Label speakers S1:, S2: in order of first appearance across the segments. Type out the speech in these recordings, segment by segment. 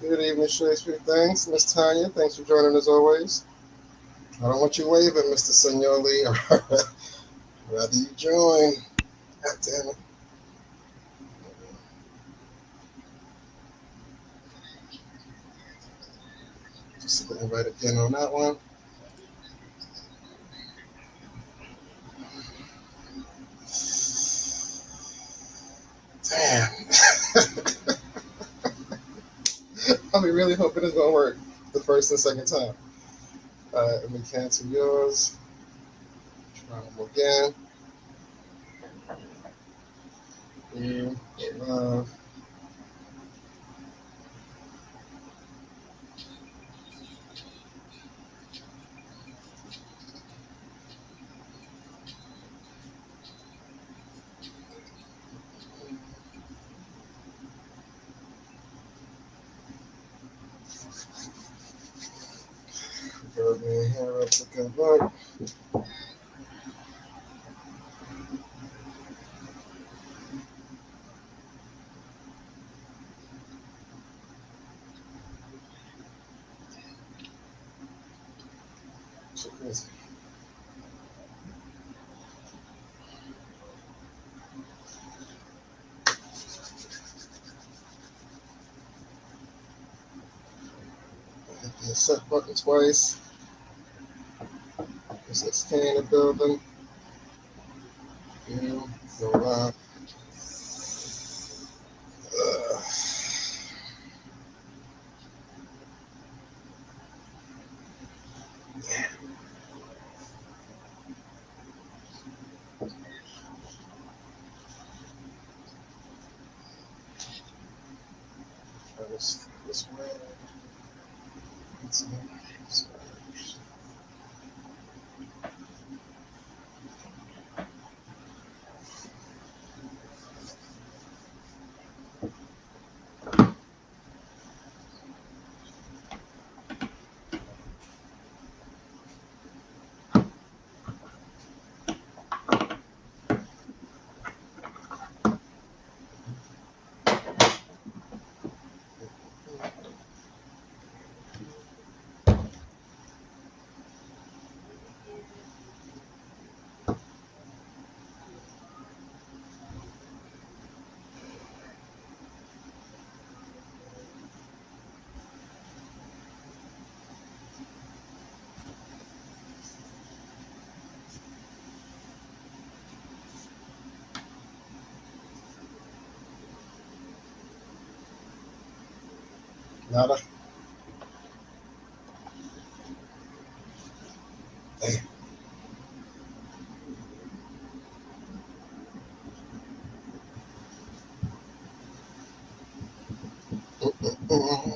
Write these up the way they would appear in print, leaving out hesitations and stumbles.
S1: Good evening, Shakespeare. Thanks, Miss Tanya. Thanks for joining as always. I don't want you waving, Mr. Senor Lee. Rather you join. God damn it. Just invite again on that one. Damn. I'll be really hoping it's gonna work the first and second time. Alright, let me cancel yours. Try them again. Love. Go in here real quick. Look. So crazy. Hit the set button twice. Is this scan the building? Go live. Uh, try this way. Let's see. Nada. Damn. Mm.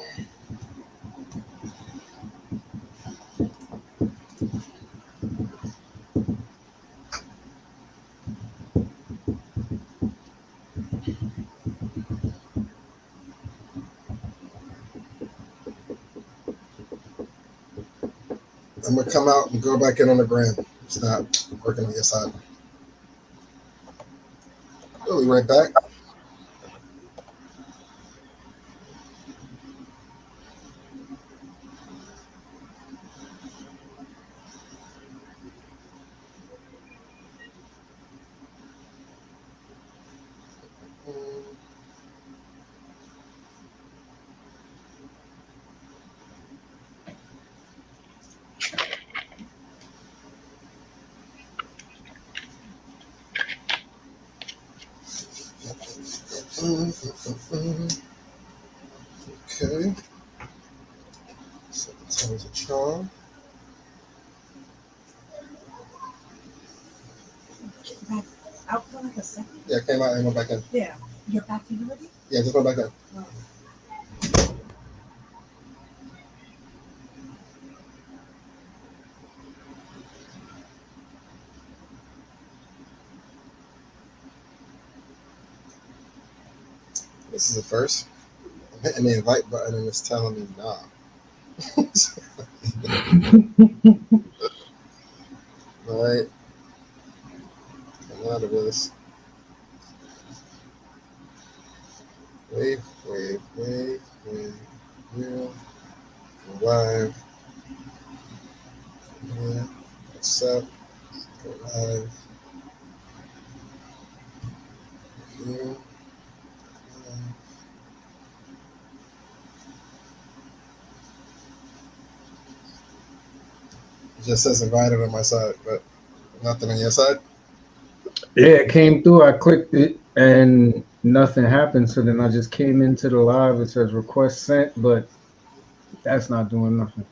S1: I'm gonna come out and go back in on the gram. It's not working on your side. We'll be right back. Okay. Seven times a charm.
S2: Back out for like a second?
S1: Yeah, I came out and went back in.
S2: Yeah. You're back in already?
S1: Yeah, just went back in.
S2: Oh.
S1: This is the first. I'm hitting the invite button and it's telling me nah. Alright. Come out of this. Wave, wave, wave, wave. View. Go live. Yeah. Accept. Go live. View. It just says invited on my side, but nothing on your side.
S3: Yeah, it came through. I clicked it and nothing happened. So then I just came into the live. It says request sent, but that's not doing nothing.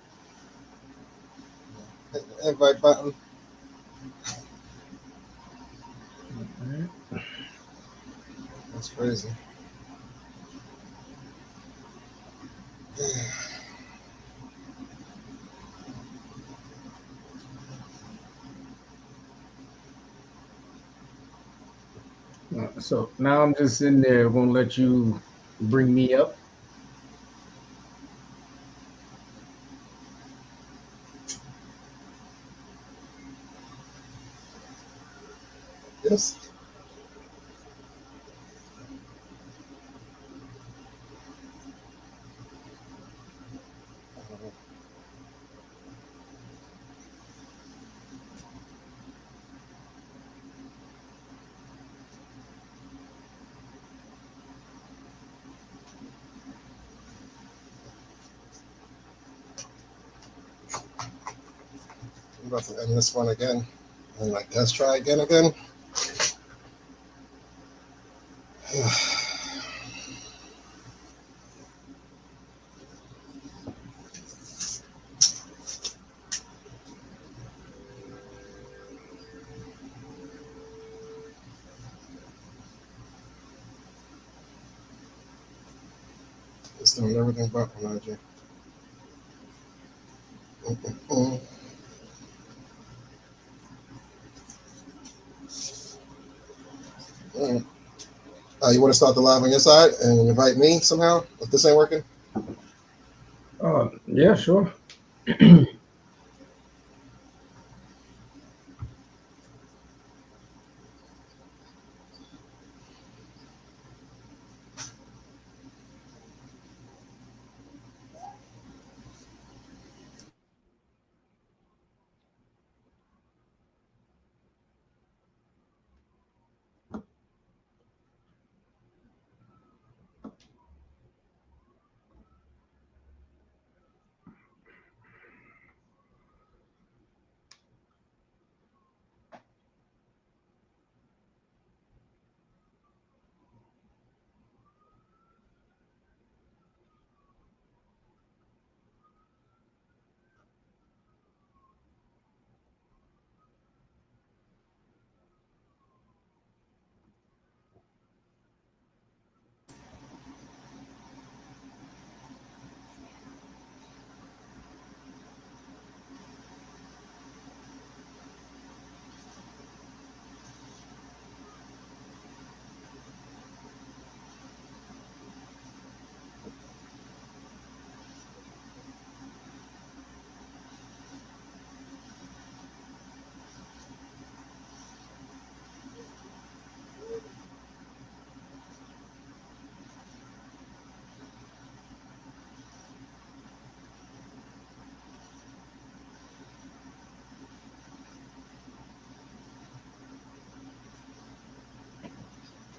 S1: Hit the invite button.
S3: Alright.
S1: That's crazy.
S3: So now I'm just in there. I'm gonna let you bring me up.
S1: Yes. I'm about to end this one again. And I guess try again. It's doing everything but Elijah. Mm. Mm. You want to start the live on your side and invite me somehow if this ain't working?
S3: Yeah, sure.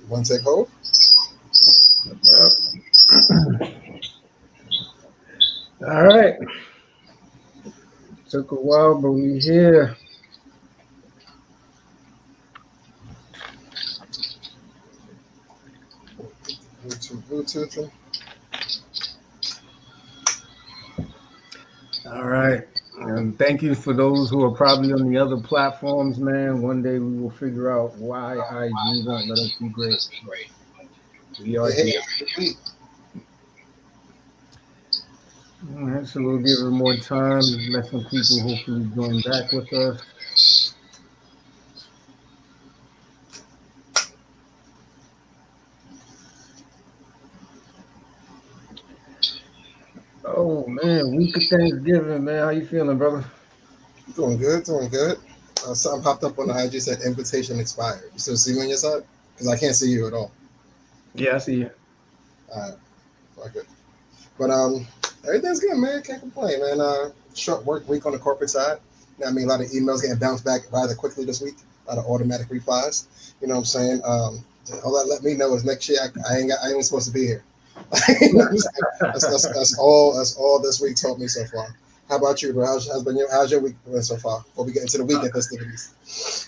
S1: One take hold.
S3: All right. Took a while, but we here.
S1: Bluetooth.
S3: All right. And thank you for those who are probably on the other platforms, man. One day we will figure out why IG won't let us be great. We are
S1: Hey,
S3: here. All right, so we'll give it more time, let some people hopefully join back with us. Oh man, week of Thanksgiving, man. How you feeling, brother?
S1: doing good, doing good. Something popped up on the IG said invitation expired. You still see me on your side? Because I can't see you at all.
S3: Yeah, I see you.
S1: All right, fuck it. But Everything's good, man. Can't complain, man. Short work week on the corporate side. You know what I mean? A lot of emails getting bounced back rather quickly this week. A lot of automatic replies. You know what I'm saying? All that let me know is next year I ain't even supposed to be here. You know what I'm saying? That's all this week taught me so far. How about you, bro? How's your week been so far? Before we get into the weekend festivities.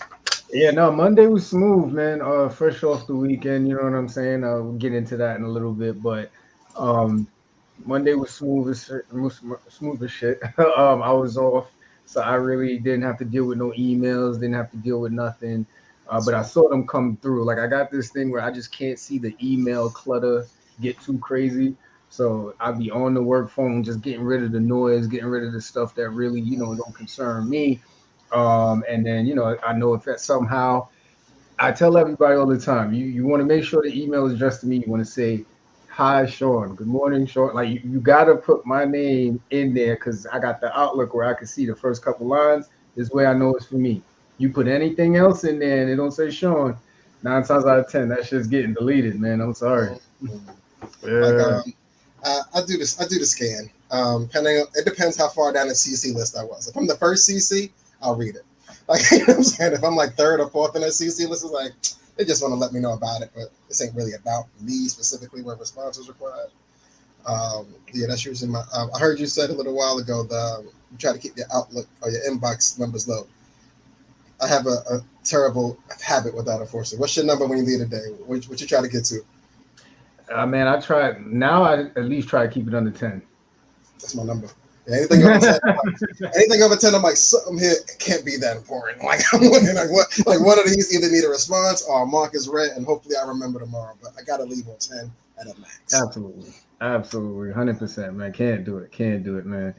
S3: Yeah, no, Monday was smooth, man. Fresh off the weekend, you know what I'm saying? We'll get into that in a little bit, but um, Monday was smooth as shit. I was off, so I really didn't have to deal with no emails, didn't have to deal with nothing. But I
S1: So,
S3: saw them come through. Like I got this thing where I just can't see the email clutter get too crazy. So I'd be on the work phone, just getting rid of the noise, getting rid of the stuff that really, don't concern me. And then, I know if that somehow I tell everybody all the time, you want to make sure the email is addressed to me. You want to say, "Hi, Sean. Good morning, Sean." Like you got to put my name in there because I got the Outlook where I can see the first couple lines. This way I know it's for me. You put anything else in there and it don't say Sean, 9 times out of 10, that shit's getting deleted, man. I'm sorry.
S1: mm, like
S3: Yeah.
S1: I do this. I do the scan. It depends how far down the CC list I was. If I'm the first CC, I'll read it. Like you know what I'm saying, if I'm like third or fourth in the CC list, it's like they just want to let me know about it, but this ain't really about me specifically where response is required. Yeah, that's usually my. I heard you said a little while ago that you try to keep your Outlook or your inbox numbers low. I have a terrible habit with that, unfortunately. What's your number when you leave a day? What you try to get to?
S3: Man, I try now. I at least try to keep it under 10.
S1: That's my number. Yeah, anything over 10, I'm like something here can't be that important. Like I'm looking like what, like one of these either need a response or a mark is red, and hopefully I remember tomorrow. But I gotta leave on 10 at a max.
S3: Absolutely. Absolutely. 100%, man. Can't do it. Can't do it, man.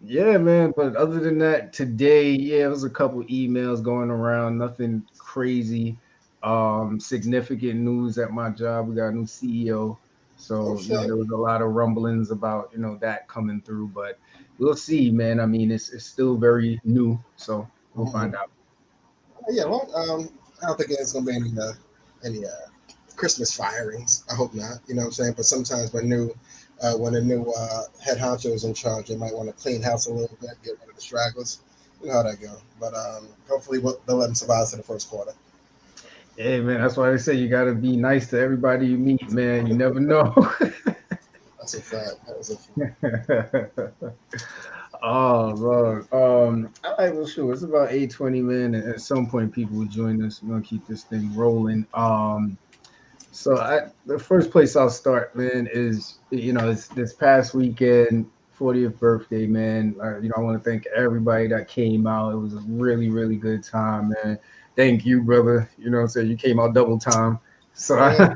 S3: Yeah, man. But other than that, today, yeah, it was a couple emails going around, nothing crazy. Significant news at my job. We got a new CEO.
S1: Oh
S3: So,
S1: shit!
S3: there was a lot of rumblings about, that coming through, but we'll see, man. I mean, it's still very new, so we'll
S1: Mhm.
S3: find out.
S1: Yeah, well, I don't think there's gonna be any Christmas firings. I hope not. You know what I'm saying? But sometimes when a new head honcho is in charge, they might want to clean house a little bit, get rid of the stragglers. You know how that go. But hopefully they'll let them survive to the first quarter.
S3: Hey, man, that's why they say you got to be nice to everybody you meet, man. You never know.
S1: That's a fact. That was a fact.
S3: Oh Lord. All right, well sure. It's about 8:20, man. And at some point people will join us. We're gonna keep this thing rolling. The first place I'll start, man, is it's this past weekend, 40th birthday, man. I want to thank everybody that came out. It was a really, really good time, man. Thank you, brother. You know what I'm saying? You came out double time. So
S1: Yeah,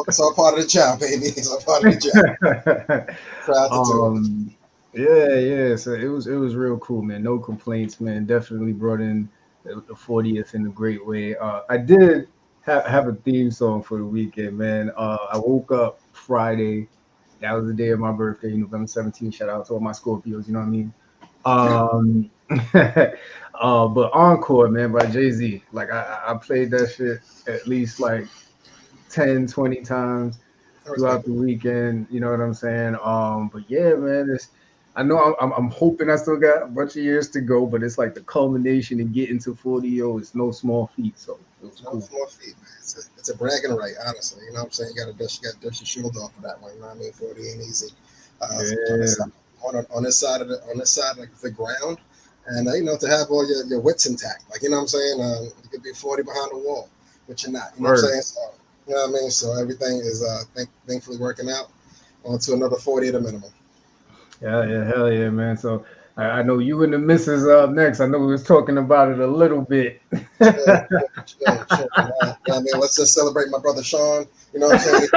S1: it's all part of the job, baby. It's all part of the job. Proud to do it.
S3: um yeah, yeah. So it was real cool, man. No complaints, man. Definitely brought in the 40th in a great way. I did have a theme song for the weekend, man. I woke up Friday. That was the day of my birthday, November 17th. Shout out to all my Scorpios, you know what I mean? Um but Encore, man, by Jay-Z. Like I played that shit at least like 10, 20 times
S1: I
S3: throughout
S1: respect
S3: the
S1: it.
S3: weekend. You know what I'm saying? But yeah, man, I know I'm hoping I still got a bunch of years to go, but it's like the culmination and getting to 40 It's no small feat. So it was
S1: No
S3: cool.
S1: small feat, man. It's a bragging right, honestly. You know what I'm saying? You got to dust your shield off for that one. You know what I mean? 40 ain't easy. On this
S3: Yeah,
S1: on this side on this side like the ground, and to have all your wits intact. Like you know what I'm saying? You could be 40 behind the wall, but you're not. You know what I'm
S3: word.
S1: saying? So you know what I mean? So everything is thankfully working out. On to another 40 at a minimum.
S3: Yeah, yeah, hell yeah, man. So I know you and the missus next. I know we was talking about it a little bit.
S1: Chill, chill. I mean, let's just celebrate my brother Sean. You know what I'm saying? He's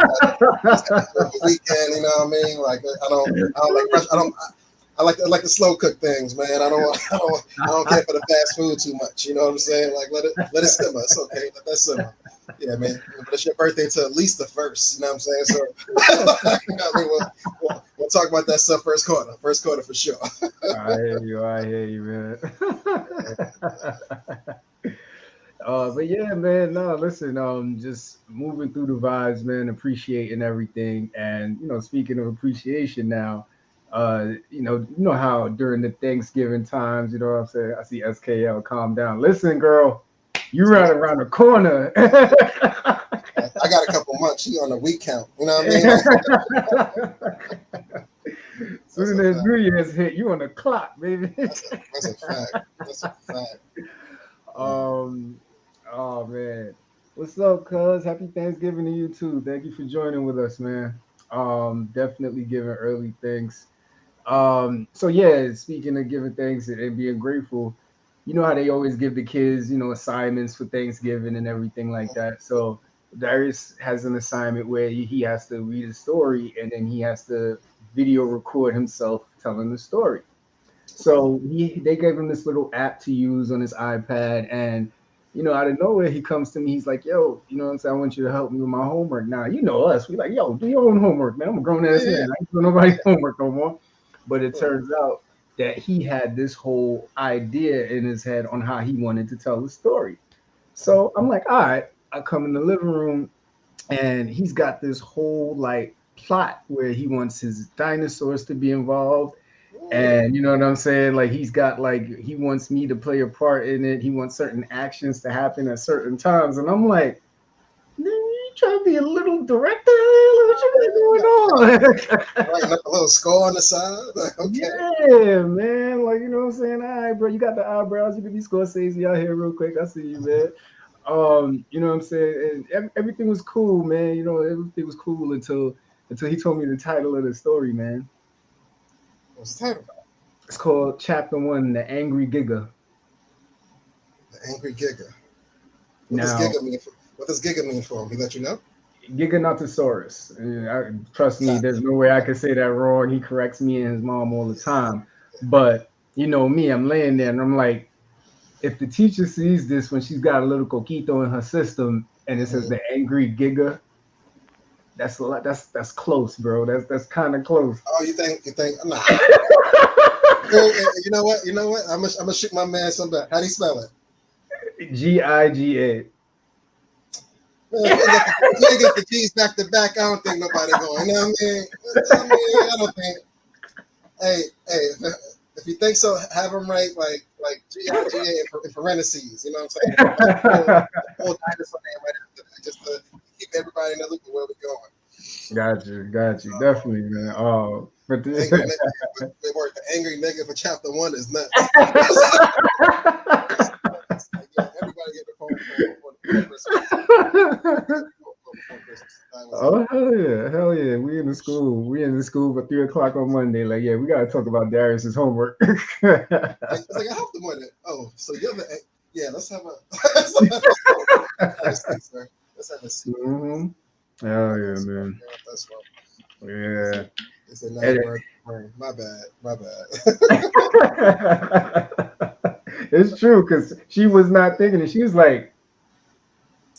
S1: had a weekend. You know what I mean? Like I don't like fresh. I like the slow cook things, man. I don't care for the fast food too much. You know what I'm saying? Like let it simmer. It's okay. Let that simmer. Yeah, man. But it's your birthday to at least the first. You know what I'm saying? So I mean, we'll talk about that stuff first quarter. First quarter for sure.
S3: I hear you. I hear you, man. But yeah, man. No, listen. Just moving through the vibes, man, appreciating everything. And speaking of appreciation now, you know how during the Thanksgiving times, you know what I'm saying? I see SKL, calm down. Listen, girl, you right around the corner.
S1: I got a couple months. She on a week count. You know what I mean?
S3: Soon as New Year's hit, you on the clock, baby.
S1: That's a fact. That's a fact.
S3: um, oh man, what's up, cuz? Happy Thanksgiving to you too. Thank you for joining with us, man. Definitely giving early thanks. So yeah, speaking of giving thanks and being grateful, you know how they always give the kids, assignments for Thanksgiving and everything like that. So Darius has an assignment where he has to read a story and then he has to video record himself telling the story. So they gave him this little app to use on his iPad, and out of nowhere he comes to me. He's like, "Yo, you know what I'm saying? I want you to help me with my homework." Now, you know us. We like, "Yo, do your own homework, man. I'm a grown ass
S1: Yeah,
S3: man. I ain't doing nobody's
S1: yeah.
S3: homework no more." But it
S1: Yeah.
S3: turns out that he had this whole idea in his head on how he wanted to tell the story. So I'm like, "All right." I come in the living room, and he's got this whole like plot where he wants his dinosaurs to be involved,
S1: Ooh.
S3: and you know what I'm saying? Like he's got like he wants me to play a part in it. He wants certain actions to happen at certain times. And I'm like, "Man, you trying to be a little director? What you got going on?"
S1: Writing up a little score on the side. Like, okay.
S3: Yeah, man. Like, you know what I'm saying? All right, bro, you got the eyebrows. You can be Scorsese out here real quick. I see you, man. You know what I'm saying? And everything was cool, man. Everything was cool until he told me the title of the story, man.
S1: What's the title?
S3: It's called Chapter One, The Angry Giga.
S1: The Angry Giga. What does
S3: Now,
S1: Giga mean? What does Giga mean for him? He let you know?
S3: Giganotosaurus. Trust me, there's
S1: Copy.
S3: no way I can say that wrong. He corrects me and his mom all the time. But you know me, I'm laying there and I'm like, if the teacher sees this when she's got a little coquito in her system and it says
S1: Mhm.
S3: the angry giga, that's a lot. That's close, bro. That's kind of close.
S1: Oh, you think? Nah. You know what? You know what? I'm gonna shoot my man some back. How do you spell it?
S3: Giga.
S1: Man, if you ain't get the G's back to back, I don't think nobody going. You know what I mean? I don't think. Hey, if you think so, have them write like GIGA in parentheses. You know what I'm saying? Whole dinosaur name right after that, just to keep everybody in the loop of where we're going.
S3: Got you, definitely, man. Oh, but
S1: Angry nigga, the angry nigga for chapter one is nuts. Like, yeah, everybody get the phone call before Christmas.
S3: Oh hell yeah! We in the school for 3 o'clock on Monday. Like, yeah, we gotta talk about Darius's homework.
S1: It's like I have to win it. Oh, so you're the yeah. Let's have a seat, sir. Let's have a seat.
S3: Mm-hmm. Hell yeah, man.
S1: That's what.
S3: Yeah.
S1: It's a nice word. My bad. My bad.
S3: It's true because she was not thinking it. She was like,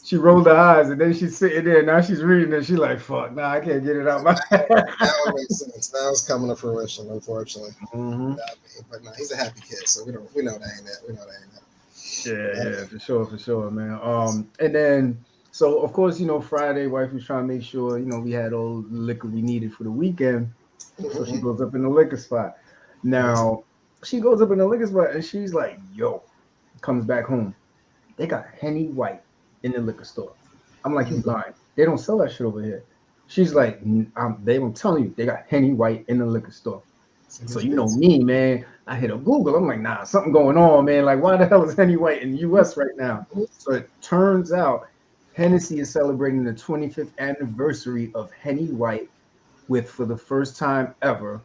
S3: she rolled her eyes and then she's sitting there. Now she's reading and she's like, "Fuck, nah, I can't get it out my."
S1: Now it makes sense. Now it's coming to fruition. Unfortunately,
S3: Mm-hmm.
S1: but no, he's a happy kid, so we know that ain't that. We know that ain't that.
S3: Yeah, for sure, man. And then so of course, Friday, wife was trying to make sure, we had all the liquor we needed for the weekend. So she goes up in the liquor spot. Now she goes up in the liquor spot and she's like, "Yo," comes back home. They got Henny White in the liquor store. I'm like, "You lying? They don't sell that shit over here." She's like, I'm telling you, they got Henny White in the liquor store. So you know me, man. I hit a Google. I'm like, nah, something going on, man. Like, why the hell is Henny White in the U.S. right now? So it turns out Hennessy is celebrating the 25th anniversary of Henny White with, for the first time ever,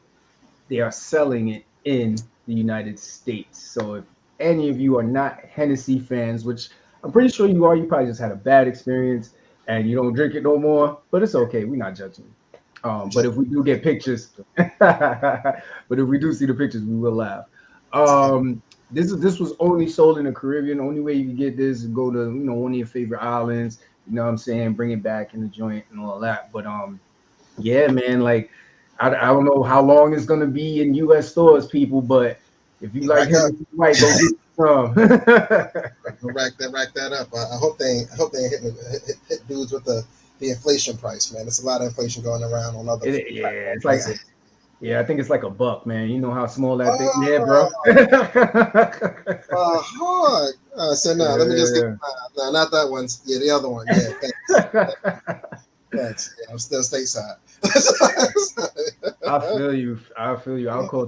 S3: they are selling it in the United States. So if any of you are not Hennessy fans, which I'm pretty sure you are, you probably just had a bad experience and you don't drink it no more, but it's okay. We're not judging. But if we do get pictures, but if we do see the pictures, we will laugh. This was only sold in the Caribbean. The only way you can get this is go to one of your favorite islands. You know what I'm saying? Bring it back in the joint and all that. But yeah, man. Like I don't know how long it's gonna be in U.S. stores, people, but If you like him, if you white, go get some.
S1: Rack that up. I hope they ain't hit dudes with the inflation price, man. There's a lot of inflation going around on other
S3: It's like,
S1: prices.
S3: yeah, I think it's like $1, man. You know how small that thing is, bro.
S1: Hard. So no, let me just get no, not that one. Yeah, the other one. Yeah, thanks. Yeah, I'm still stateside.
S3: I feel you. I'll call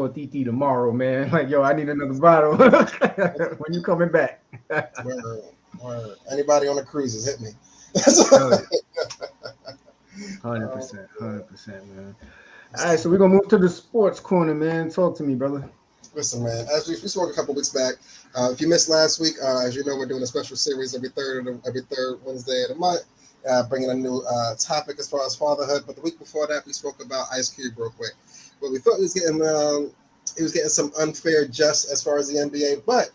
S3: TT tomorrow, man. Like, yo, I need another bottle. When you coming back?
S1: Word. Anybody on the cruises, hit me.
S3: 100%, man. All right, so we're gonna move to the sports corner, man. Talk to me, brother.
S1: Listen, man. As we spoke a couple weeks back, if you missed last week, as you know, we're doing a special series every third Wednesday of the month, bringing a new topic as far as fatherhood. But the week before that, we spoke about Ice Cube real quick. But we thought he was getting some unfair just as far as the NBA. But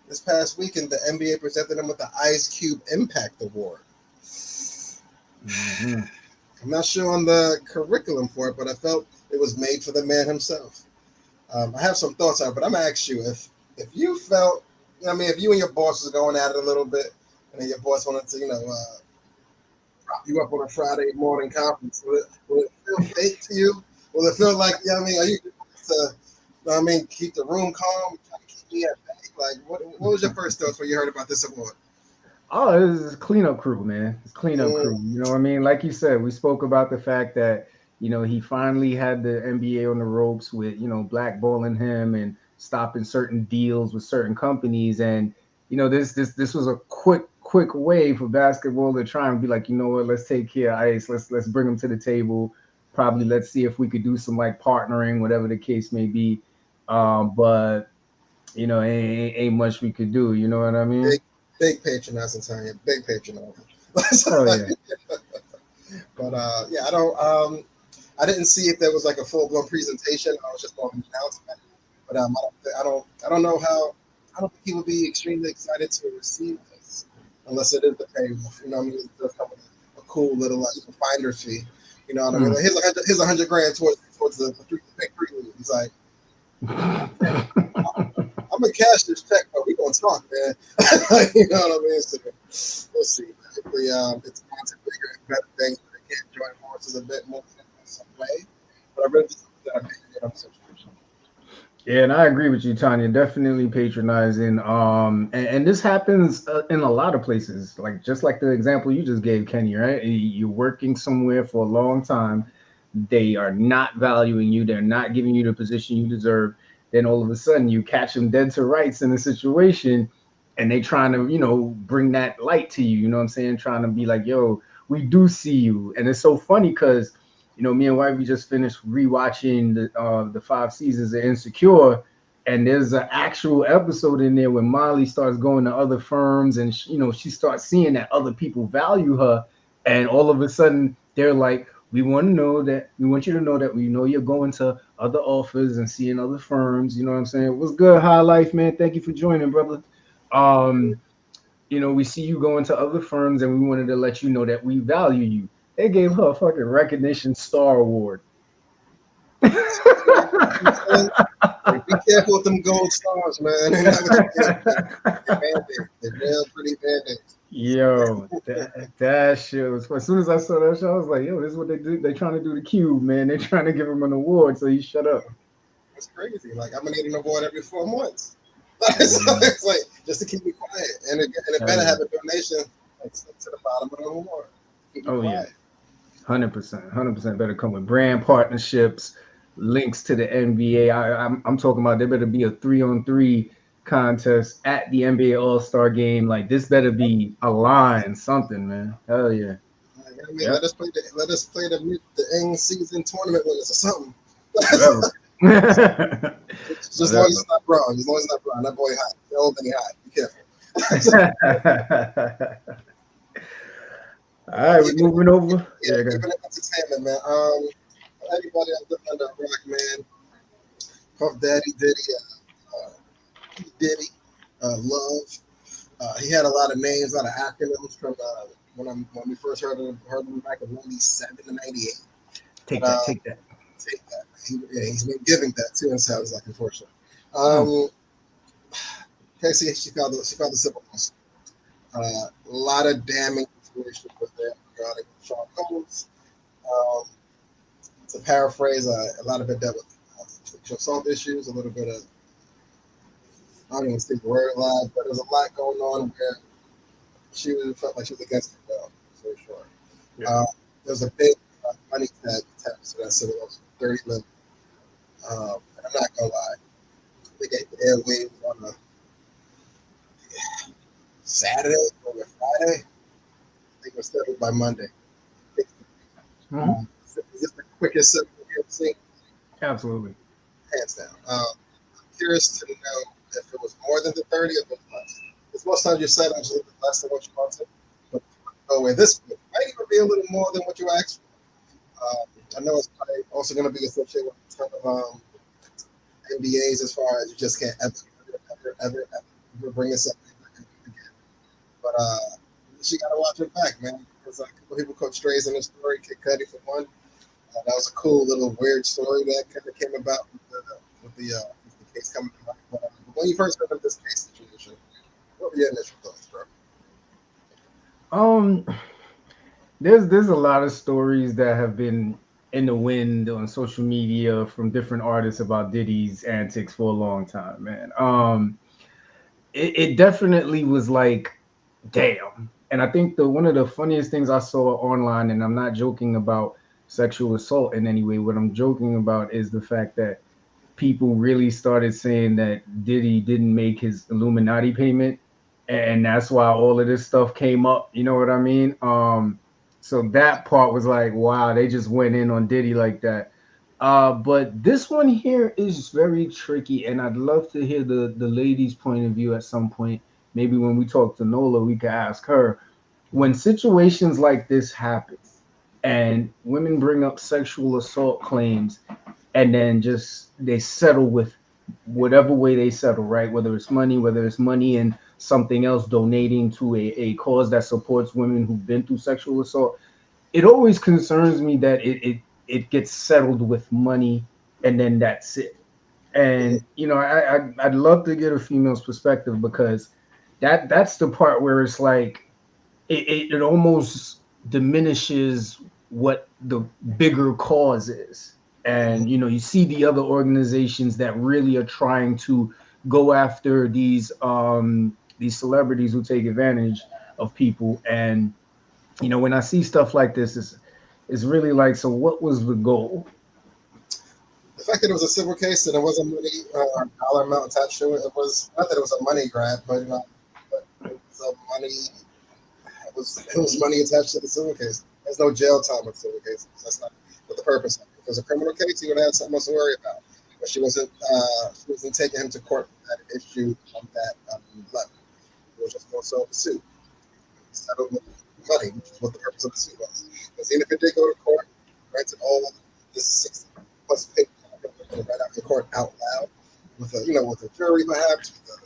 S1: this past weekend, the NBA presented him with the Ice Cube Impact Award.
S3: Mm-hmm.
S1: I'm not sure on the curriculum for it, but I felt it was made for the man himself. I have some thoughts on it, but I'm gonna ask you if you felt, if you and your boss was going at it a little bit, and then your boss wanted to, prop you up on a Friday morning conference, will it feel fake to you? Will it feel like, are you to, keep the room calm, try to keep me at bay? Like, what was your first thoughts when you heard about this award?
S3: Oh, it's cleanup crew, man. It's cleanup crew. You know what I mean? Like you said, we spoke about the fact that, he finally had the NBA on the ropes with, blackballing him and stopping certain deals with certain companies. And, this was a quick way for basketball to try and be like, you know what, let's take care of Ice. Let's bring him to the table. Probably let's see if we could do some like partnering, whatever the case may be. But ain't much we could do. You know what I mean?
S1: Big patronizing, Tanya. Big patronizing.
S3: Oh yeah.
S1: But I didn't see if there was like a full blown presentation. I was just on an announcement. But I don't know how. I don't think he would be extremely excited to receive this unless it is the payoff. It does come with a cool little finder's fee. You know what I mean? Like, here's $100,000 towards the big three league. He's like, I'm gonna cash this check, but we gonna talk, man. You know what I mean? So we'll see. Hopefully, it's on to bigger and better things, but they can join forces a bit more in some way. But I really think that I'm in a situation.
S3: Yeah, and I agree with you, Tanya. Definitely patronizing. And this happens in a lot of places. Like just like the example you just gave, Kenny. Right? You're working somewhere for a long time. They are not valuing you. They're not giving you the position you deserve. Then all of a sudden you catch them dead to rights in a situation, and they trying to bring that light to you. You know what I'm saying? Trying to be like, yo, we do see you. And it's so funny because me and wife, we just finished rewatching the 5 seasons of Insecure, and there's an actual episode in there where Molly starts going to other firms, and she starts seeing that other people value her, and all of a sudden they're like, we want you to know that we know you're going to other offers and seeing other firms. You know what I'm saying? What's good, High Life, man? Thank you for joining, brother. We see you going to other firms, and we wanted to let you know that we value you. They gave her a fucking recognition star award.
S1: Be careful with them gold stars, man. They're real pretty band-aids.
S3: Yo, that shit was. As soon as I saw that show, I was like, yo, this is what they do. They're trying to do to Cube, man. They're trying to give him an award, so he shut up.
S1: It's crazy. Like, I'm gonna need an award every 4 months. It's like just to keep me quiet, and it better have a donation to the bottom of the award.
S3: Yeah, 100%, better come with brand partnerships, links to the NBA. I'm talking about there better be a 3-on-3 contest at the NBA All-Star game. Like this better be a line, something, man. Hell yeah.
S1: Let us play the in-season tournament winners or something. Just as long as it's not Brown. As long as it's not Brown. That boy hot. The old thing hot. Be careful.
S3: All right, we're moving over.
S1: Yeah, keeping it entertainment, man. Everybody else living under a rock, man. Puff Daddy, Diddy, Love. He had a lot of names, a lot of acronyms from when we first heard him back in 97 to 98.
S3: Take that.
S1: He's been giving that too, and sounds like, unfortunately. Um, Casey, she filed the civil lawsuit. A lot of damning information was there regarding Sean Combs. Um, to paraphrase, a lot of it dealt with sexual assault issues, a little bit of, I don't even speak the word live, but there was a lot going on where felt like she was against the will, for sure.
S3: Yeah.
S1: There was a big money tag attached to that civil lawsuit, 30 million. And I'm not gonna lie, they gave the airwaves on a Saturday or a Friday. I think it was settled by Monday.
S3: Mhm.
S1: Is this the quickest settlement we ever seen?
S3: Absolutely.
S1: Hands down. I'm curious to know if it was more than the 30 or if it was less. Because most times you settle just a little bit less than what you wanted. But oh, wait, this might even be a little more than what you asked for. I know it's probably also going to be associated with a ton of NDAs as far as you just can't ever bring this up again. But she got to watch her back, man. Because a couple people caught strays in the story. Kid Cudi for one. That was a cool little weird story that kind of came about with the case coming to light. But when you first heard of this case situation, what were your initial thoughts, bro?
S3: Um, there's a lot of stories that have been in the wind on social media from different artists about Diddy's antics for a long time, man. It definitely was like, damn. And I think the one of the funniest things I saw online, and I'm not joking about sexual assault in any way. What I'm joking about is the fact that people really started saying that Diddy didn't make his Illuminati payment, and that's why all of this stuff came up. You know what I mean? So that part was like, wow, they just went in on Diddy like that. But this one here is very tricky, and I'd love to hear the lady's point of view at some point. Maybe when we talk to Nola, we could ask her when situations like this happen and women bring up sexual assault claims and then just they settle with whatever way they settle, right? Whether it's money and something else, donating to a cause that supports women who've been through sexual assault. It always concerns me that it gets settled with money and then that's it. And I'd love to get a female's perspective because that's the part where it's like it almost diminishes what the bigger cause is. And you see the other organizations that really are trying to go after these celebrities who take advantage of people. And when I see stuff like this, it's really like, so what was the goal?
S1: The fact that it was a civil case and there was a money dollar amount attached to it, it was not that it was a money grab, but but it was a money. It was money attached to the civil case. There's no jail time with civil cases. That's not what the purpose of it. If it was a criminal case, he would have had something else to worry about. But she wasn't taking him to court for that issue on that level. It was just more so the suit. Settled with money, which is what the purpose of the suit was. Because even if it did go to court, granted all this 60 plus paper right out the court out loud with a jury perhaps, with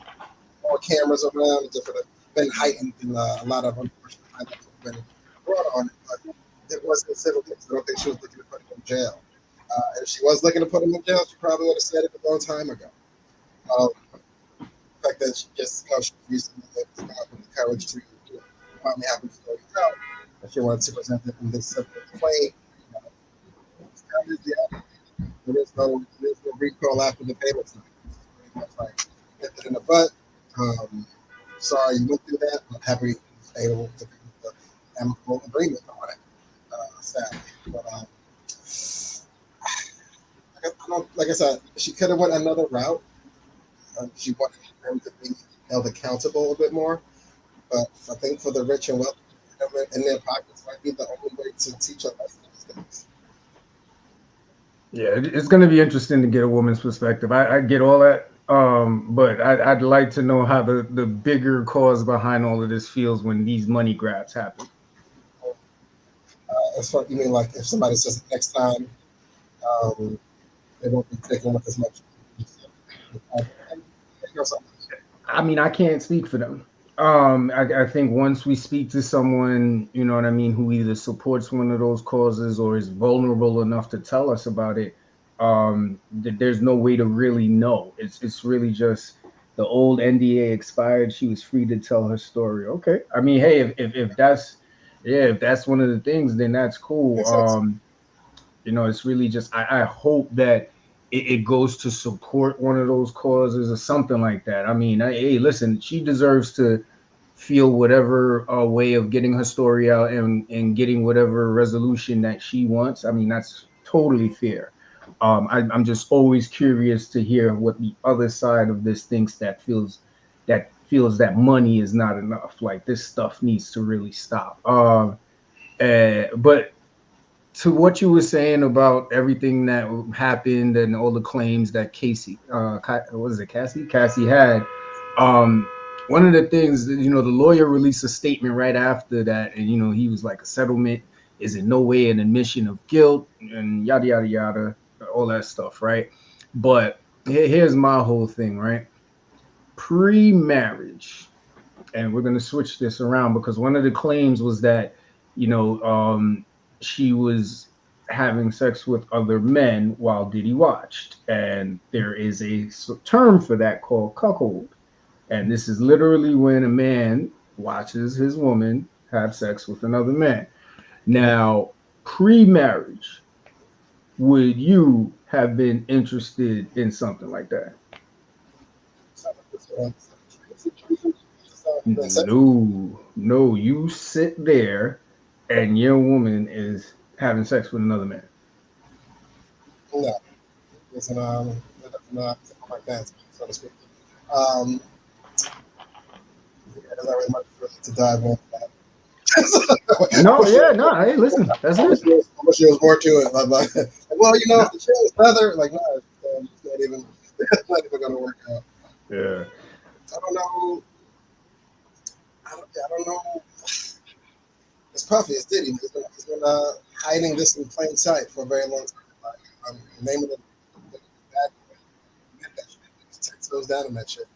S1: more cameras around, it would have been heightened and a lot of unfortunate highlights would have been brought on it. But it wasn't a civil case. I don't think she was looking to put him in jail. If she was looking to put him in jail, she probably would have said it a long time ago. Um, the fact that she just she recently come up with the courage to finally have this story out, that she wanted to present it in this simple claim. It's kind of, yeah, there's no recall after the payment. That's like nip it in the butt. Um, Sorry you went through that. I'm happy you was able to come to the amicable agreement on it. Sadly, but like I said, she could have went another route. She wanted them to be held accountable a bit more. But I think for the rich and wealthy in their pockets might be the only way to teach a lesson these days.
S3: Yeah, it's going to be interesting to get a woman's perspective. I get all that, but I'd like to know how the bigger cause behind all of this feels when these money grabs happen.
S1: As far you mean like if somebody says next time, um, they won't be taken with as much. Or something.
S3: I mean, I can't speak for them. I think once we speak to someone, you know what I mean, who either supports one of those causes or is vulnerable enough to tell us about it, There's no way to really know. It's really just the old NDA expired. She was free to tell her story. Okay, I mean, hey, if that's yeah, if that's one of the things, then that's cool.
S1: Makes sense.
S3: It's really just I hope that it goes to support one of those causes or something like that. I mean, hey, listen, she deserves to feel whatever way of getting her story out and getting whatever resolution that she wants. I mean, that's totally fair. I'm just always curious to hear what the other side of this thinks that feels that money is not enough. Like this stuff needs to really stop. But to what you were saying about everything that happened and all the claims that what was it, Cassie had. Um, One of the things that, the lawyer released a statement right after that, and he was like, a settlement is in no way an admission of guilt, and yada yada yada, all that stuff, right? But here's my whole thing, right? Pre-marriage, and we're going to switch this around because one of the claims was that you know she was having sex with other men while Diddy watched, and there is a term for that called cuckold, and this is literally when a man watches his woman have sex with another man. Now, pre-marriage, would you have been interested in something like that? No, no, you sit there and your woman is having sex with another man.
S1: No, listen, not like that, so to speak. Um, yeah, there's not really much to dive into that. I
S3: No,
S1: wish there
S3: yeah,
S1: was
S3: no, hey, listen, that's
S1: I wish
S3: it.
S1: there was, I wish there was more to it. Well,
S3: No.
S1: if the chill is better, like, no, it's not even, it's not even going to work out.
S3: Yeah.
S1: I don't know. I don't know. It's Puffy. It's Diddy. He's been hiding this in plain sight for a very long time. Like, naming the bad get that shit. Just text those down and that shit.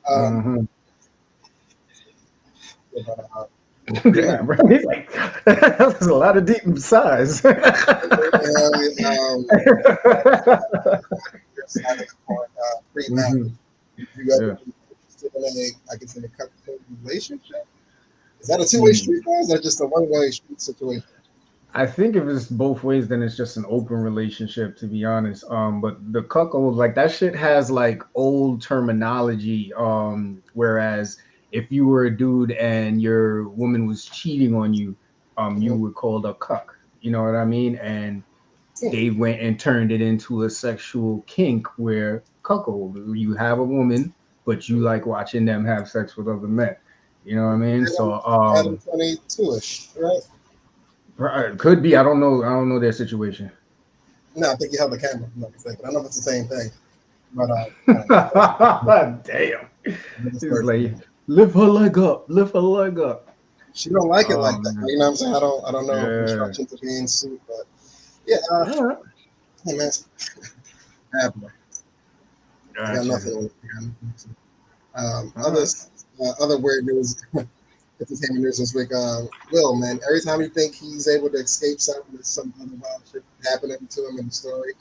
S1: Um,
S3: Hmm.
S1: yeah, but,
S3: Damn, bro. He's like, that was a lot of deep size.
S1: your side of the coin, pre-marriage.
S3: Hmm.
S1: You ever
S3: Yeah.
S1: be interested in I guess, in a couple relationship? Is that a two-way
S3: Hmm.
S1: street, or is that just a one-way street situation?
S3: I think if it's both ways, then it's just an open relationship, to be honest. But the cuckold, like that shit has like old terminology. Whereas if you were a dude and your woman was cheating on you, you
S1: Mhm.
S3: were called a cuck. You know what I mean? And
S1: Hmm.
S3: they went and turned it into a sexual kink where cuckold, you have a woman, but you like watching them have sex with other men. You know what I mean?
S1: Adam,
S3: So
S1: Adam 22-ish, right?
S3: could be. I don't know. I don't know their situation.
S1: No, I think he held the camera. I'm not mistaken. I don't know if it's the same thing, but I don't know.
S3: Damn.
S1: This
S3: He's
S1: person,
S3: like, lift her leg up, lift her leg up.
S1: she don't like it like that.
S3: Man.
S1: You know what I'm saying? I don't know if
S3: Yeah.
S1: instructions are being sued, but yeah,
S3: All right.
S1: hey man, happening. I got
S3: Gotcha.
S1: nothing. I got nothing.
S3: All right.
S1: Other weird news. Entertainment news this week. Will, man, every time you think he's able to escape something, there's some other wild shit happening to him in the story.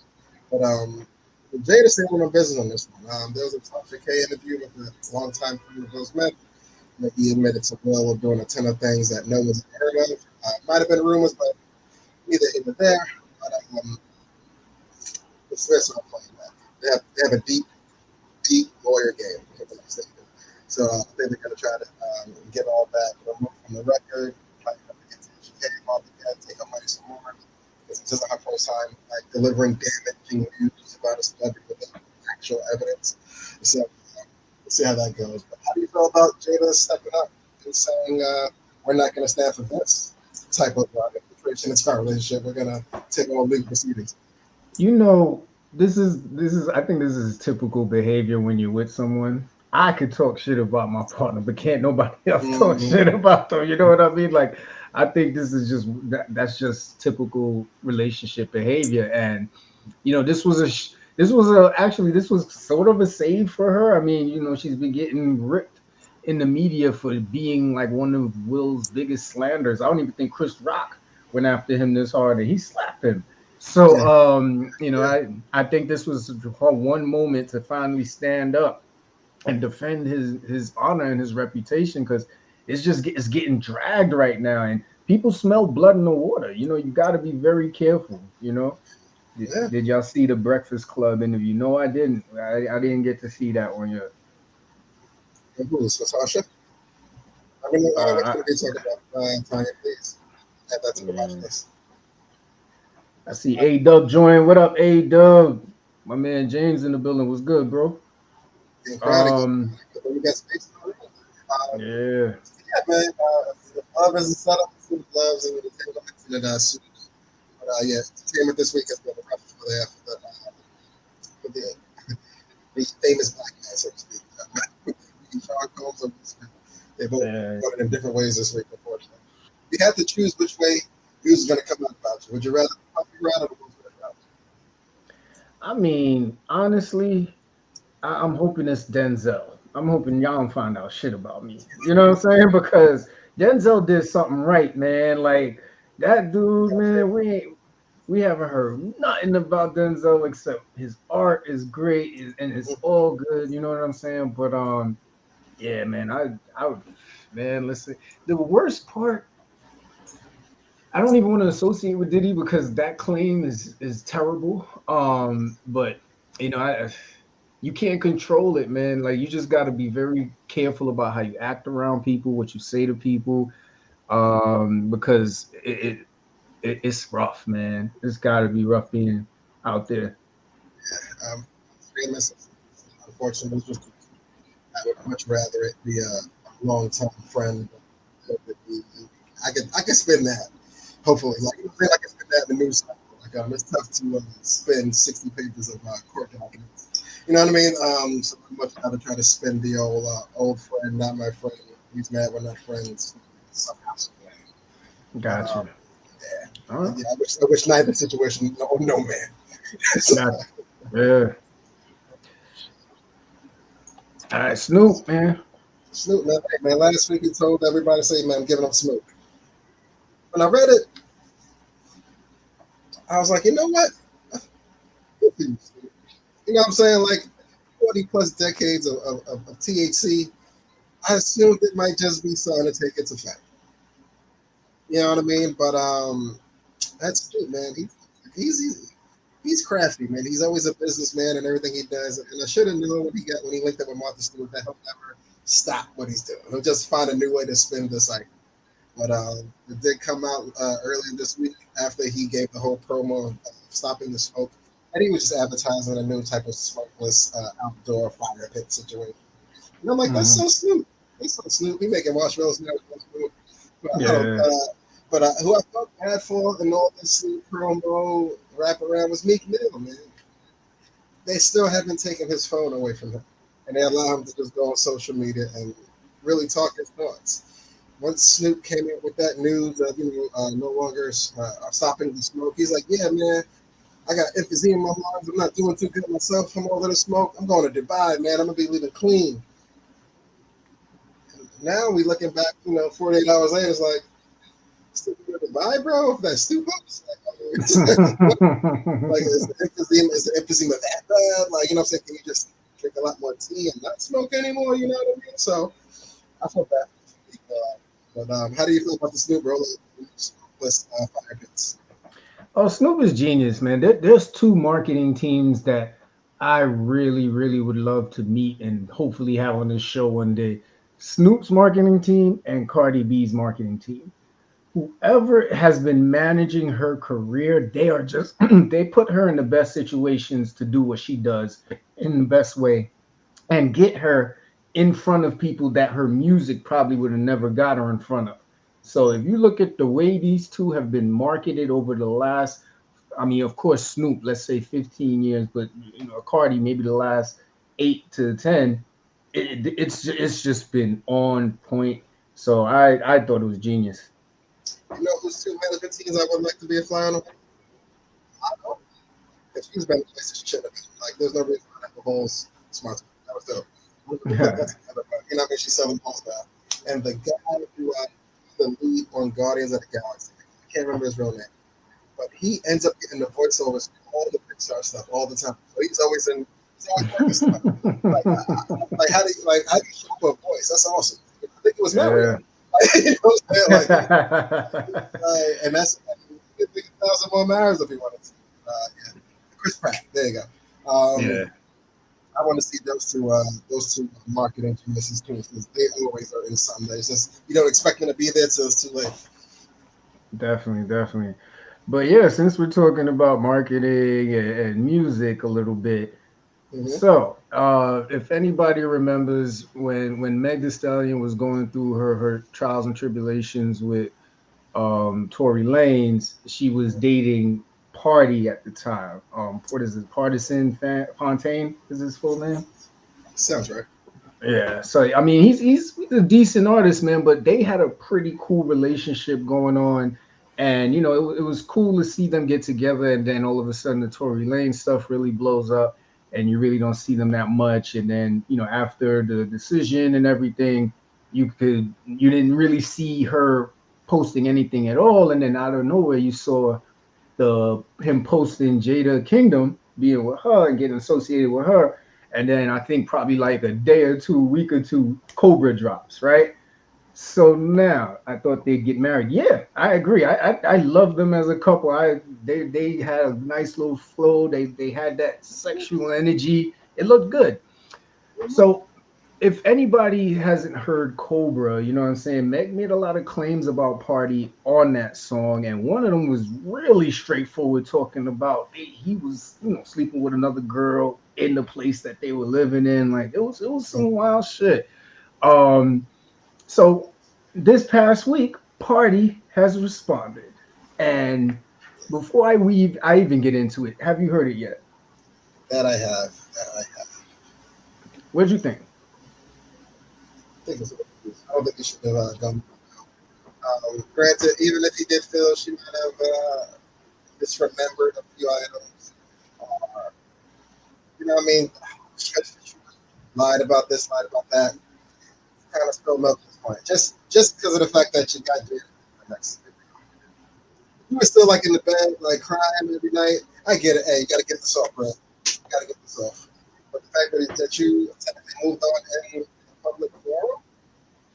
S1: But Jada stayed on no business on this one. There was a Tasha K interview with a longtime friend of Will Smith. That he admitted to Will of doing a ton of things that no one's heard of. Might have been rumors, but neither here nor there. But the Smiths are playing that. They have a deep lawyer game. So I think they're going to try to get all that removed from the record. Like, all that, take up money some more. This isn't her first time like delivering damaging news about a celebrity without actual evidence. So we'll see how that goes. But how do you feel about Jada stepping up and saying we're not going to stand for this type of infiltration in our relationship? We're going to take on legal proceedings.
S3: You know, this is I think this is typical behavior when you're with someone. I could talk shit about my partner, but can't nobody else talk
S1: Mm-hmm.
S3: shit about them. You know what I mean? Like, I think this is just that's just typical relationship behavior. And this was sort of a save for her. I mean, she's been getting ripped in the media for being like one of Will's biggest slanders. I don't even think Chris Rock went after him this hard, and he slapped him. So,
S1: Yeah, yeah,
S3: I think this was her one moment to finally stand up and defend his honor and his reputation because it's getting dragged right now, and people smell blood in the water. You got to be very careful.
S1: yeah.
S3: Did y'all see the Breakfast Club interview? No, I didn't. I didn't get to see that one yet.
S1: And who's Natasha? I'm gonna
S3: Uh,
S1: next
S3: I,
S1: gonna be talking about Tanya, please. Add that to the watch
S3: yeah.
S1: list.
S3: I see A Dub join. What up, A Dub? My man James in the building. Was good, bro.
S1: Incredible.
S3: Um,
S1: We got space for it.
S3: yeah.
S1: Yeah, man. The love is a setup. Food loves and entertainment and soup. But yeah, entertainment this week has been rough for the famous black man, so to speak. Sean Combs and Will Smith. They both
S3: Yeah.
S1: voted in different ways this week, unfortunately. You had to choose which way news is going to come out about you. Would you rather the puppy ride or the wolf ride?
S3: I mean, honestly, I'm hoping it's Denzel. I'm hoping y'all don't find out shit about me. You know what I'm saying? Because Denzel did something right, man. Like that dude, man. We haven't heard nothing about Denzel except his art is great and it's all good. You know what I'm saying? But yeah, man. I would, man. Listen, the worst part. I don't even want to associate with Diddy because that claim is terrible. But you can't control it, man. Like you just got to be very careful about how you act around people, what you say to people, because it's rough, man. It's got to be rough being out there.
S1: Famous, unfortunately, just I would much rather it be a long-time friend. I could spend that. Hopefully, like you know, I can spend that in the news cycle. Like it's tough to spend 60 pages of court documents. You know what I mean? So I'd much rather try to spend the old friend, not my friend. He's mad we're not friends. Somehow. But
S3: Gotcha.
S1: yeah,
S3: All right.
S1: yeah. I wish neither situation. No man. So,
S3: Gotcha. Yeah. All right, Snoop, man.
S1: Snoop, man, hey, man. Last week he told everybody, "Say, man, I'm giving up smoke." When I read it, I was like, you know what? Good for you, Snoop. You know what I'm saying? Like 40 plus decades of THC. I assumed it might just be starting to take its effect. You know what I mean? But that's good, man. He's he's crafty, man. He's always a businessman and everything he does. And I should have known when he linked up with Martha Stewart that he'll never stop what he's doing. He'll just find a new way to spin the cycle. But it did come out earlier this week after he gave the whole promo of stopping the smoke. And he was just advertising a new type of smokeless outdoor fire pit situation. And I'm like, that's
S3: Mhm.
S1: so Snoop. That's so Snoop. We making marshmallows now. But I don't.
S3: Yeah.
S1: But who I felt bad for in all this Snoop promo wraparound was Meek Mill, man. They still haven't taken his phone away from him, and they allow him to just go on social media and really talk his thoughts. Once Snoop came in with that news of no longer stopping the smoke, he's like, "Yeah, man, I got emphysema in my lungs. I'm not doing too good myself from all of the smoke. I'm going to Dubai, man. I'm gonna be living clean." And now we looking back, 48 hours later, it's like, still go to Dubai, bro? That's stupid. Like, is the emphysema that bad? Like, you know what I'm saying? Can you just drink a lot more tea and not smoke anymore? You know what I mean? So I feel bad. But how do you feel about the Snoop Roll list fire pits?
S3: Oh, Snoop is genius, man. There's two marketing teams that I really, really would love to meet and hopefully have on this show one day. Snoop's marketing team and Cardi B's marketing team. Whoever has been managing her career, they are just they put her in the best situations to do what she does in the best way and get her in front of people that her music probably would have never got her in front of. So if you look at the way these two have been marketed over the last, I mean, of course, Snoop, let's say 15 years, but Cardi, maybe the last 8 to 10, it's just been on point. So I thought it was genius.
S1: You know who's two management teams I would like to be a fly on the wall? If she's been in places she should have been. Like, there's no reason why the whole smart. That was dope. We put that together, but you know what I mean? She's selling balls now. And the guy who the lead on Guardians of the Galaxy, I can't remember his real name. but he ends up getting the voiceovers for all the Pixar stuff all the time. So he's always in. He's always working somebody. Like, how do you show up a voice? That's awesome. I think it was Mario.
S3: Yeah.
S1: Like, you know what I'm saying? And that's 1,000 more Marios if he wanted to. Yeah. Chris Pratt. There you go.
S3: Yeah.
S1: I want to see those two marketing geniuses too, because they always are in something. It's just you don't expect them to be there till it's too late.
S3: Definitely. But yeah, since we're talking about marketing and music a little bit,
S1: Mm-hmm.
S3: so if anybody remembers when Meg Thee Stallion was going through her trials and tribulations with Tory Lanez, she was dating Party at the time. What is it? Fontaine is his full name.
S1: Sounds right.
S3: Yeah, so I mean, he's a decent artist, man. But they had a pretty cool relationship going on, and it was cool to see them get together. And then all of a sudden, the Tory Lane stuff really blows up, and you really don't see them that much. And then after the decision and everything, you didn't really see her posting anything at all. And then out of nowhere, you saw the him posting Jada Kingdom being with her and getting associated with her. And then I think probably like a day or two, week or two, Cobra drops, right? So now I thought they'd get married. Yeah, I agree. I love them as a couple. They had a nice little flow. They had that sexual energy. It looked good. So if anybody hasn't heard Cobra, you know what I'm saying? Meg made a lot of claims about Party on that song, and one of them was really straightforward, talking about he was, sleeping with another girl in the place that they were living in. Like it was some wild shit. Um, so this past week, Party has responded, and before I even get into it, have you heard it yet?
S1: That I have. That I have.
S3: What'd you think?
S1: I think it's I don't think he should have gone. Granted, even if he did feel she might have misremembered a few items, or what I mean, lied about this, lied about that, kind of still milk this point. Just because of the fact that you got there next. You were still like in the bed, like crying every night. I get it. Hey, you got to get this off, bro. You got to get this off. But the fact that you technically moved on in the public forum,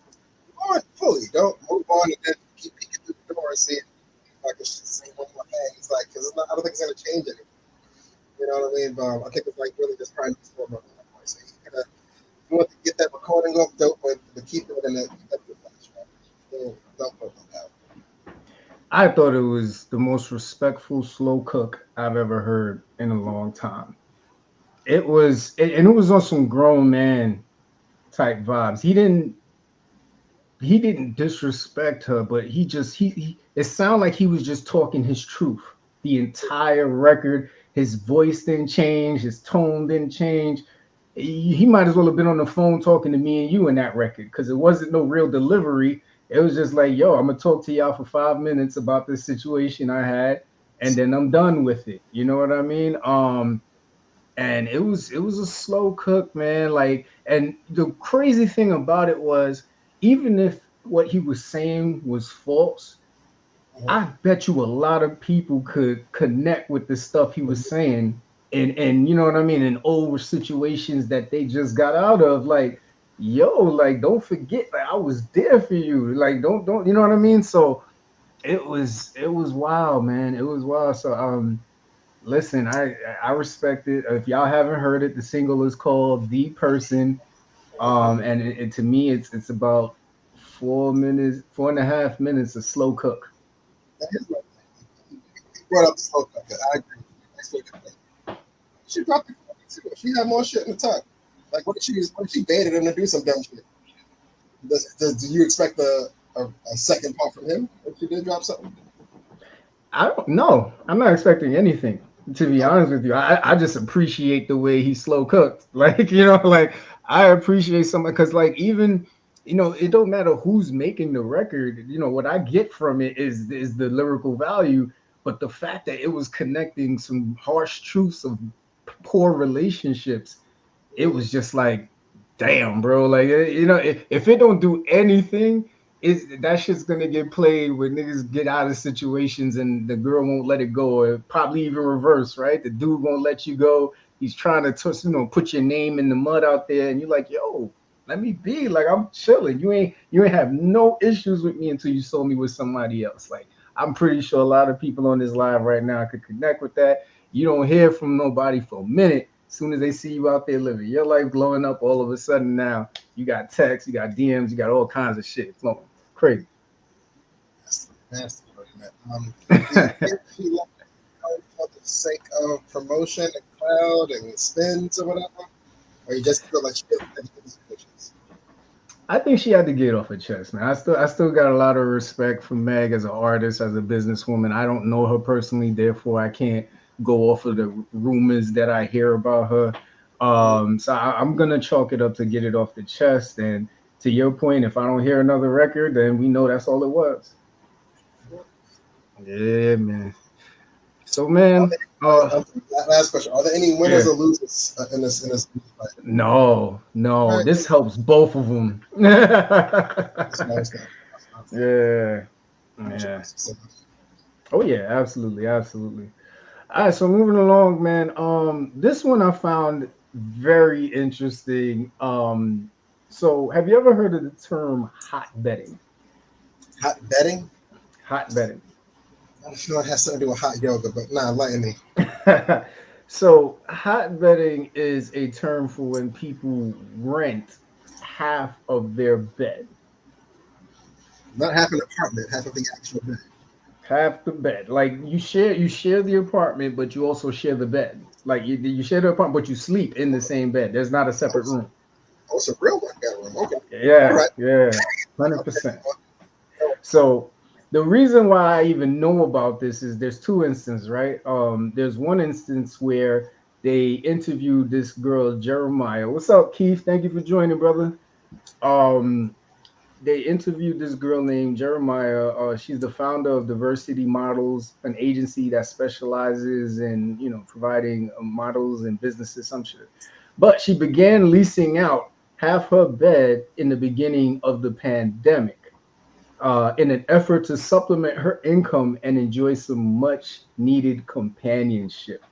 S1: move on fully. Don't move on and then keep peeking through the door and see if like it's just the same one more thing. It's like because I don't think it's gonna change anything. You know what I mean? But I think it's like really just trying to explore more at that point. So you want to get that recording off dope, but to keep it in the don't put it out.
S3: I thought it was the most respectful slow cook I've ever heard in a long time. And it was on some grown man type vibes. He didn't disrespect her, but he it sounded like he was just talking his truth. The entire record, his voice didn't change, his tone didn't change. He might as well have been on the phone talking to me and you in that record because it wasn't no real delivery. It was just like, yo, I'm gonna talk to y'all for 5 minutes about this situation I had, and then I'm done with it. You know what I mean? And it was a slow cook, man. Like, and the crazy thing about it was, even if what he was saying was false, I bet you a lot of people could connect with the stuff he was saying, and you know what I mean, in old situations that they just got out of. Like, yo, like don't forget, like I was there for you. Like, don't you know what I mean? So it was wild, man. It was wild. So listen, I respect it. If y'all haven't heard it, the single is called "The Person," and to me, it's about 4 minutes, 4.5 minutes of slow cook.
S1: Here's my thing. You brought up the slow cooker. I agree. That's what I think. She dropped it too. She had more shit in the tuck. Like what if she baited him to do some dumb shit? Do you expect a second part from him if she did drop something?
S3: I don't know. I'm not expecting anything, to be honest with you. I just appreciate the way he slow cooked. Like, like I appreciate something because like even it don't matter who's making the record. What I get from it is the lyrical value, but the fact that it was connecting some harsh truths of poor relationships, it was just like, damn, bro. Like, if it don't do anything, that shit's gonna get played when niggas get out of situations and the girl won't let it go, or probably even reverse, right? The dude won't let you go. He's trying to put your name in the mud out there, and you're like, yo, let me be. Like, I'm chilling. You ain't have no issues with me until you saw me with somebody else. Like, I'm pretty sure a lot of people on this live right now could connect with that. You don't hear from nobody for a minute. As soon as they see you out there living your life, glowing up, all of a sudden now you got texts, you got DMs, you got all kinds of shit flowing. Crazy.
S1: That's nasty, man. Do you think she left for the sake of promotion and crowd and spins or whatever? Or you just feel like she doesn't have any situations?
S3: I think she had to get off her chest, man. I still got a lot of respect for Meg as an artist, as a businesswoman. I don't know her personally, therefore I can't go off of the rumors that I hear about her. So I'm gonna chalk it up to get it off the chest. And to your point, if I don't hear another record, then we know that's all it was. Yeah, man. So,
S1: Are
S3: man,
S1: there, last question: are there any
S3: yeah.
S1: winners or losers in this fight?
S3: No.
S1: All right,
S3: This helps both of them.
S1: that's what I was thinking.
S3: Yeah, yeah. Oh yeah, absolutely. All right, so moving along, man. This one I found very interesting. So have you ever heard of the term hot betting?
S1: Hot betting.
S3: Hot betting.
S1: I feel it has something to do with hot yoga, but nah, enlighten me.
S3: So hot betting is a term for when people rent half of their bed.
S1: Not half an apartment, half of the actual bed.
S3: Half the bed. Like you share the apartment, but you also share the bed. Like you share the apartment, but you sleep in the same bed. There's not a
S1: Oh,
S3: separate room.
S1: it's a real one bedroom. Okay, all
S3: Yeah,
S1: right.
S3: yeah,
S1: Okay.
S3: 100%. So the reason why I even know about this is there's two instances, right? There's one instance where they interviewed this girl Jeremiah. What's up, Keith? Thank you for joining, brother. Um, they interviewed this girl named Jeremiah. She's the founder of Diversity Models, an agency that specializes in providing models and businesses, some shit. But she began leasing out half her bed in the beginning of the pandemic in an effort to supplement her income and enjoy some much needed companionship.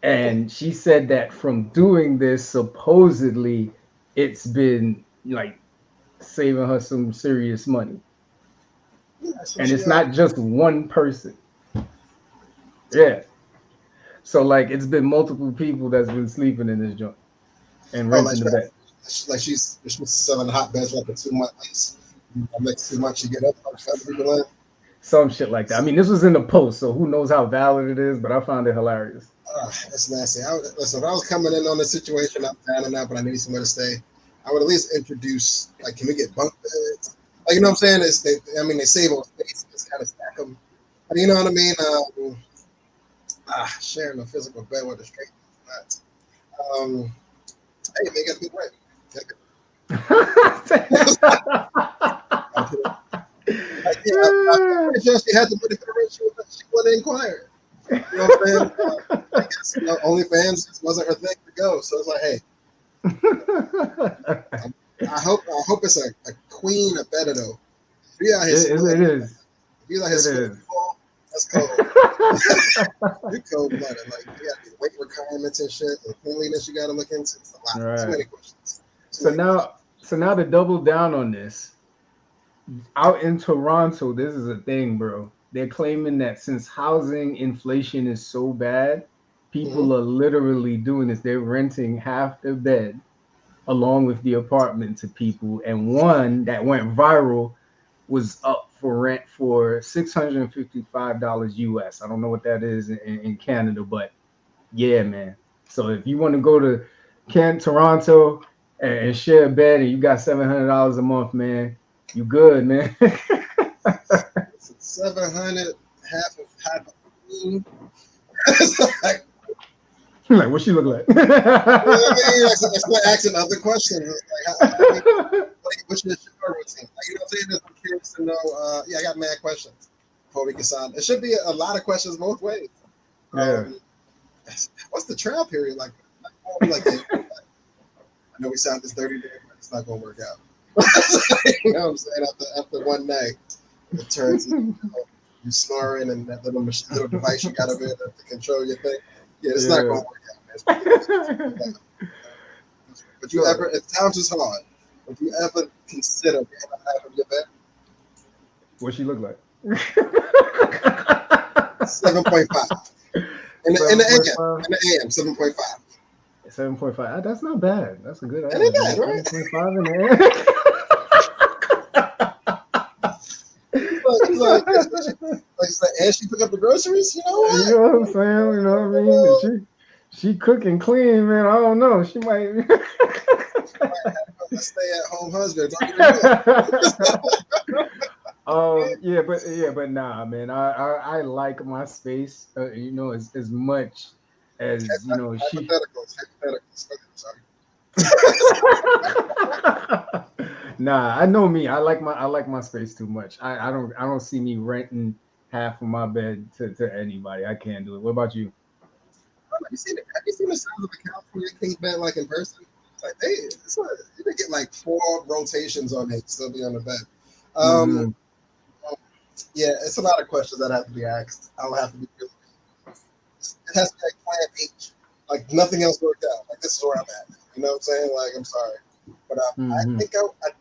S3: And she said that from doing this, supposedly, it's been like saving her some serious money.
S1: Yeah, so
S3: And
S1: she
S3: it's not just one person. Yeah. So like it's been multiple people that's been sleeping in this joint and
S1: oh, like
S3: renting the bed.
S1: she's selling hot beds for like a 2 month lease. Next 2 months, you get up, other people in.
S3: Some shit like that. I mean, this was in the post, so who knows how valid it is, but I found it hilarious.
S1: That's nasty. Listen, if I was coming in on a situation, I'm down and out, but I need somewhere to stay, I would at least introduce, like, can we get bunk beds? Like, you know what I'm saying? They save on space, just kind of stack them. You know what I mean? Sharing a physical bed with a straight nuts. Um, hey, they got good rent. Like, yeah, I'm pretty sure she had the money for the rent. She wasn't inquiring. You know what I'm saying? I guess OnlyFans just wasn't her thing to go. So it's like, hey, I hope it's a queen of better though. If you out here
S3: it is.
S1: if you out here splitting ball, that's cold. You're cold blooded. Like you got these weight requirements and shit, and cleanliness you got to look into. It's a lot.
S3: Right.
S1: Too many questions.
S3: So now to double down on this, out in Toronto, this is a thing, bro. They're claiming that since housing inflation is so bad,
S1: Mm-hmm.
S3: people are literally doing this. They're renting half their bed along with the apartment to people. And one that went viral was up for rent for $655 US. I don't know what that is in Canada, but yeah, man. So if you want to go to Toronto and share a bed and you got $700 a month, man, you good, man.
S1: 700, half of queen. Like,
S3: Like, what she look like?
S1: you know what I mean? It's like asking other questions. It's like, I mean, what's your routine? Like, you know what I'm saying? I'm curious to know. Yeah, I got mad questions before we can sign. It should be a lot of questions both ways.
S3: Yeah.
S1: What's the trial period like? I know we sound this 30 days, but it's not gonna work out. You know what I'm saying? After one night, it turns into you snoring and that little device you got over there to control your thing. Yeah, it's not going to work out, man. But you ever, if times is hard, would you ever consider being a half of your bed?
S3: What she look like?
S1: 7.5. In the AM, 7.5.
S3: 7.5. That's not bad. That's a good
S1: That ain't bad, right?
S3: 7.5 in the
S1: And she pick up the groceries. You know what?
S3: You know what I'm saying? You know what I mean? She cook and clean, man. I don't know. She might.
S1: A stay-at-home husband.
S3: But nah, man. I like my space. As much as she.
S1: Hypotheticals. Sorry.
S3: Nah, I know me. I like my space too much. I don't see me renting half of my bed to anybody. I can't do it. What about you?
S1: Have you seen the size of the California king bed like in person? Like you can get like 4 rotations on it, still be on the bed. Yeah, it's a lot of questions that have to be asked. I'll have to be. It has to be like plan H. Like nothing else worked out. Like this is where I'm at. You know what I'm saying? Like I'm sorry, but I think I would at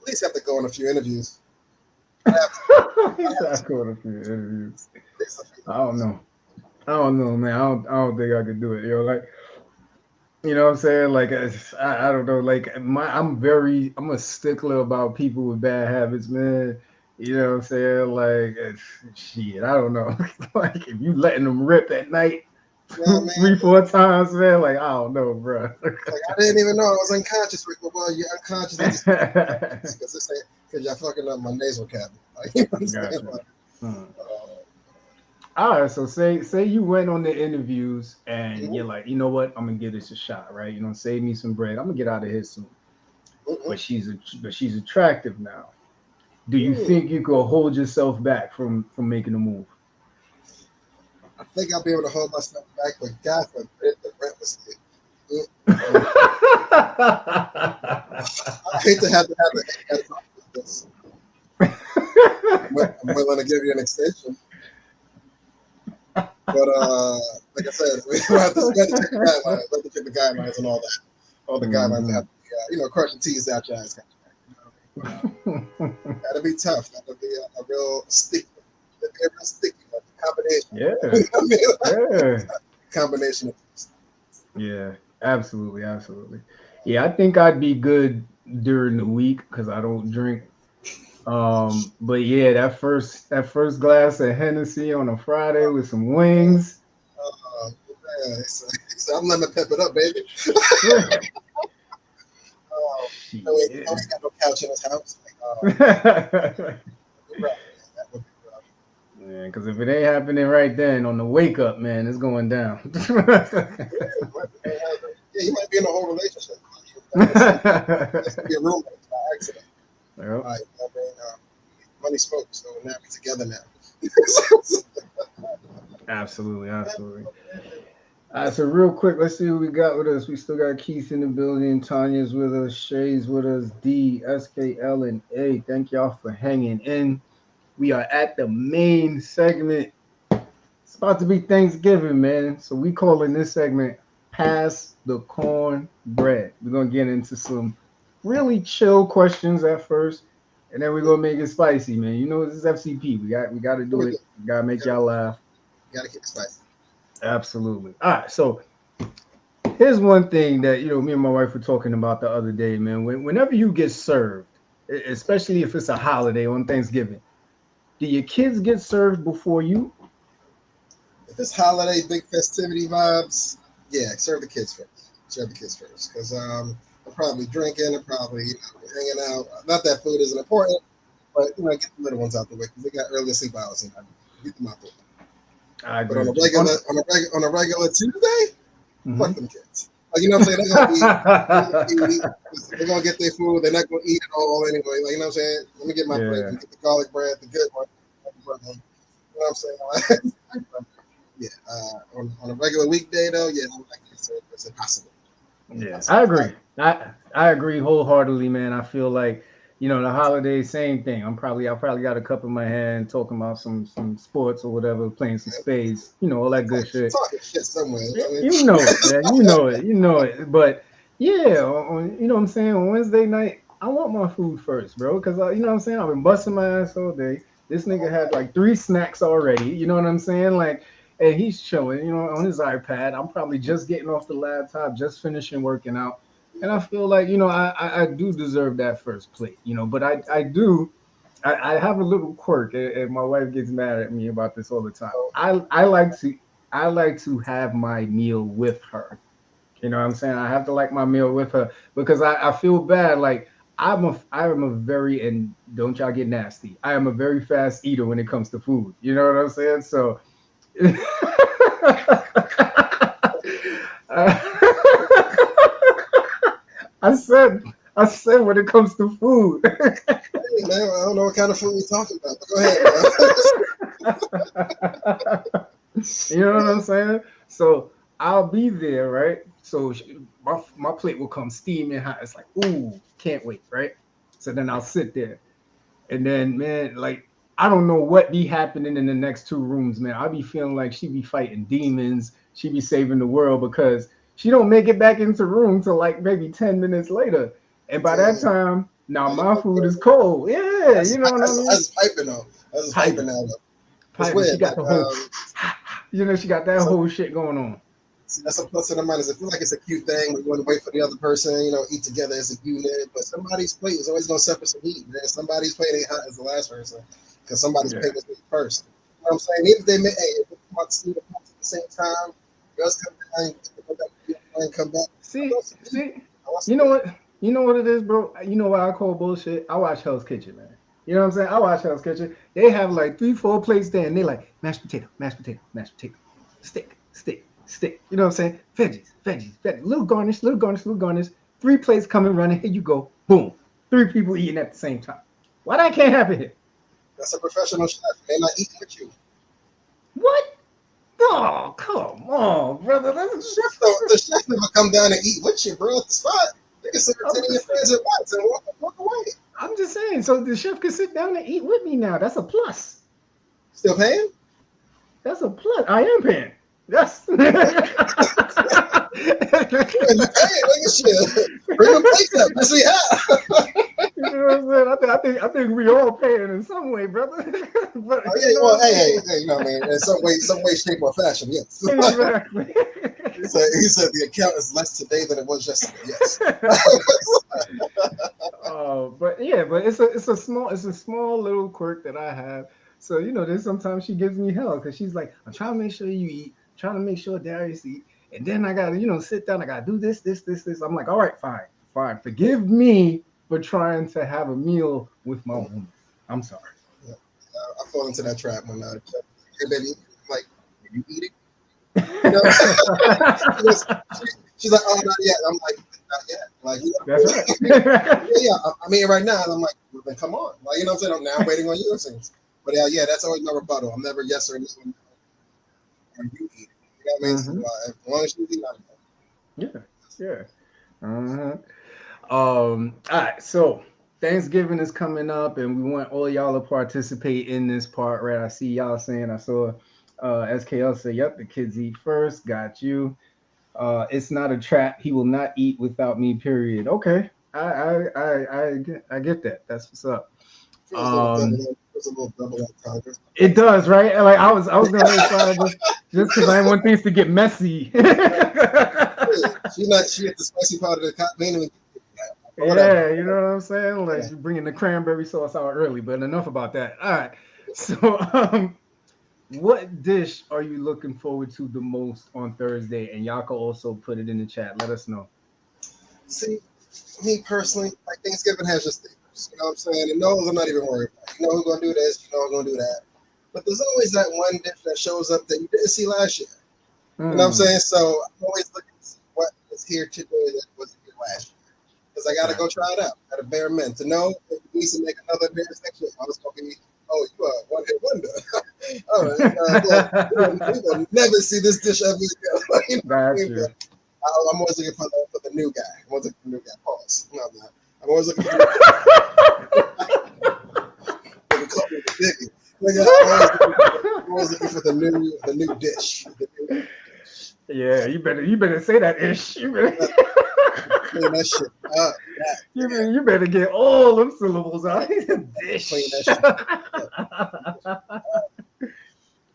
S1: least have to go on a few interviews.
S3: I don't know. Man. I don't think I could do it. Like, you know what I'm saying? Like, I don't know. Like, I'm a stickler about people with bad habits, man. You know what I'm saying? Like, shit, I don't know. Like, if you letting them rip at night 3-4 times, man, like, I don't know, bro.
S1: Like, I didn't even know I was unconscious. Well, you're unconscious because you're fucking up my nasal cavity. Like, you know what I'm saying?
S3: Gotcha. All right, so say you went on the interviews and you're like, you know what, I'm gonna give this a shot, right? Save me some bread. I'm gonna get out of here soon. But she's attractive now. Do you think you could hold yourself back from making a move?
S1: I think I'll be able to hold myself back, but God forbid the rent was good. I hate to have this. I'm willing to give you an extension. But like I said, we have to check the guidelines. We have to check the guidelines and all that. All the guidelines have to be, crush the T's out your eyes. That'll be tough. That'll be a real sticky combination.
S3: Yeah.
S1: Combination of things.
S3: Yeah, absolutely. Yeah, I think I'd be good during the week because I don't drink. But yeah, that first glass of Hennessy on a Friday with some wings.
S1: So I'm letting pep it up, baby. He got no couch in his house.
S3: Yeah, because if it ain't happening right then on the wake up, man, it's going down.
S1: He might be in a whole relationship. This could be a roommate by accident.
S3: Yep.
S1: Money spoke, so now we're together now.
S3: Absolutely. All right, so real quick, let's see what we got with us. We still got Keith in the building, Tanya's with us, Shay's with us, D, SKL, and A. Thank y'all for hanging in. We are at the main segment. It's about to be Thanksgiving, man. So we calling this segment Pass the Corn Bread. We're going to get into some really chill questions at first, and then we're going to make it spicy, man. This is FCP. We got to do it. We got to make y'all laugh.
S1: Got to keep it spicy.
S3: Absolutely. All right, so here's one thing that me and my wife were talking about the other day, man. Whenever you get served, especially if it's a holiday on Thanksgiving, do your kids get served before you?
S1: If it's holiday, big festivity vibes, yeah, serve the kids first. Because they're probably drinking, they're probably hanging out. Not that food isn't important, but get the little ones out the way because they got early sleep hours and get them out the way.
S3: I agree.
S1: But on a regular Tuesday, fuck them kids. Like, you know what I'm saying? They're gonna get their food. They're not gonna eat it all anyway. Like, you know what I'm saying? Let me get my bread. Let me get the garlic bread, the good one. You know what I'm saying? Yeah. On a regular weekday though, yeah, I like it. So it's impossible.
S3: Yeah,
S1: Outside
S3: I
S1: of that,
S3: agree. I agree wholeheartedly, man. I feel like the holidays, same thing. I probably got a cup in my hand, talking about some sports or whatever, playing some spades, all that good shit.
S1: talking shit somewhere. You know what I mean?
S3: You know it, man. You know it. But yeah, you know what I'm saying. On Wednesday night, I want my food first, bro, because you know what I'm saying. I've been busting my ass all day. This nigga
S1: All
S3: had
S1: right.
S3: like 3 snacks already. You know what I'm saying? Like, and he's chilling, on his iPad. I'm probably just getting off the laptop, just finishing working out, and I feel like I do deserve that first plate, But I do. I have a little quirk, and my wife gets mad at me about this all the time.
S1: So,
S3: I like to have my meal with her. You know what I'm saying? I have to like my meal with her because I feel bad. Like I am a very, and don't y'all get nasty. I am a very fast eater when it comes to food. You know what I'm saying? So I said I said when it comes to food.
S1: hey, man, I don't know what kind of food we're talking about, but go ahead,
S3: You know what I'm saying? So I'll be there, right? So my plate will come steaming hot. It's like, ooh, can't wait, right? So then I'll sit there, and then man, like I don't know what be happening in the next 2 rooms, man. I be feeling like she be fighting demons. She be saving the world because she don't make it back into room till like maybe 10 minutes later, and by that
S1: man.
S3: time, now
S1: Now, you
S3: my
S1: know,
S3: food is cold. Yeah,
S1: that's
S3: you know what I mean?
S1: that's piping though. That's piping
S3: Piping,
S1: now. Though. It's
S3: piping. She
S1: weird.
S3: got
S1: Like,
S3: the whole, she got that
S1: so
S3: whole shit going on.
S1: see, that's a plus and a minus. I feel like it's a cute thing. We want to wait for the other person, eat together as a unit. But somebody's plate is always going to suffer some heat, man. Somebody's plate ain't hot as the last person because somebody's
S3: Yeah.
S1: plate was made first. You know what I'm saying? Even if they may, hey, if they want to see the pots at the same time, girls come down, come back, and come back. I
S3: See,
S1: want some heat.
S3: see,
S1: I want
S3: you
S1: some
S3: know
S1: heat.
S3: what? You know what it is, bro? You know what I call bullshit? I watch Hell's Kitchen, man. You know what I'm saying? I watch Hell's Kitchen. They have like 3, 4 plates there, and they like mashed potato, mashed potato, mashed potato, stick, stick, stick. You know what I'm saying? Veggies, veggies, veggies, little garnish, little garnish, little garnish. 3 plates coming running. Here you go. Boom. 3 people eating at the same time. Why that can't happen here?
S1: That's a professional chef. They're not eating with you.
S3: What? Oh, come on, brother.
S1: The chef never come down and eat with you, bro, at the spot. They can serve
S3: I'm
S1: 10 of your
S3: just
S1: friends at once and walk away.
S3: I'm just saying. So the chef can sit down and eat with me now. That's a plus.
S1: Still paying?
S3: That's a plus. I am paying. Yes.
S1: And you paying, nigga, shit. Bring them plates up. Let's see how.
S3: You know what I'm saying? I think we all paying in some way, brother. But
S1: Oh
S3: you
S1: yeah,
S3: know
S1: well,
S3: what I'm
S1: hey, you know what I mean? In some way, shape, or fashion, yes.
S3: saying? Exactly.
S1: he said the account is less today than it was yesterday. Yes.
S3: But it's a small little quirk that I have. So then sometimes she gives me hell because she's like, I'm trying to make sure you eat, trying to make sure Darius eat, and then I gotta sit down, I gotta do this. I'm like, all right, fine, fine. Forgive me for trying to have a meal with my woman. I'm sorry.
S1: Yeah. I fall into that trap when hey baby, I'm like, are you eating? You know, she's like, oh, not yet. I'm like, not yet. Like,
S3: That's right.
S1: yeah. I'm eating right now, and I'm like, well, then come on. Like, you know what I'm saying? Now I'm waiting on you. But yeah, that's always my rebuttal. I'm never yes or no. Are you eating? You know what I mean? So,
S3: Mhm.
S1: as long as you eat, I'm
S3: Yeah, yeah. Uh-huh. All right, so Thanksgiving is coming up, and we want all y'all to participate in this part, right? I see y'all saying, I saw SKL say, yep, the kids eat first. Got you. It's not a trap. He will not eat without me, period. Okay. I get that. That's what's up. Um,
S1: feels a little double up Congress.
S3: it does, right? Like I was gonna reply just because I want things to get messy.
S1: She at the spicy part of the cop meaning. Whatever.
S3: Yeah, you know what I'm saying? Like
S1: Yeah.
S3: you're bringing the cranberry sauce out early, but enough about that. All right. So, what dish are you looking forward to the most on Thursday? And y'all can also put it in the chat. Let us know.
S1: See, me personally, like Thanksgiving has just staples. You know what I'm saying? And those I'm not even worried about. You know who's gonna do this, you know who's gonna do that. But there's always that one dish that shows up that you didn't see last year. You know what I'm
S3: Hmm.
S1: saying? So I'm always looking to see what is here today that wasn't here last year. Because I gotta go
S3: Gotcha.
S1: try it out. Got a bare mint to know if we need to make another bear section. I was gonna be, oh, you are one hit wonder. All right, we will never see this dish ever again. You know what I mean?
S3: Gotcha.
S1: I'm always looking for the new guy. I'm always looking for the new guy. Pause. No, I'm not. I'm always looking for they call me the biggie. Like, I'm always looking for the new dish. The new
S3: Yeah, you better say that ish. You better
S1: clean that shit up.
S3: you better get all them syllables out. Dish.
S1: Clean that shit up.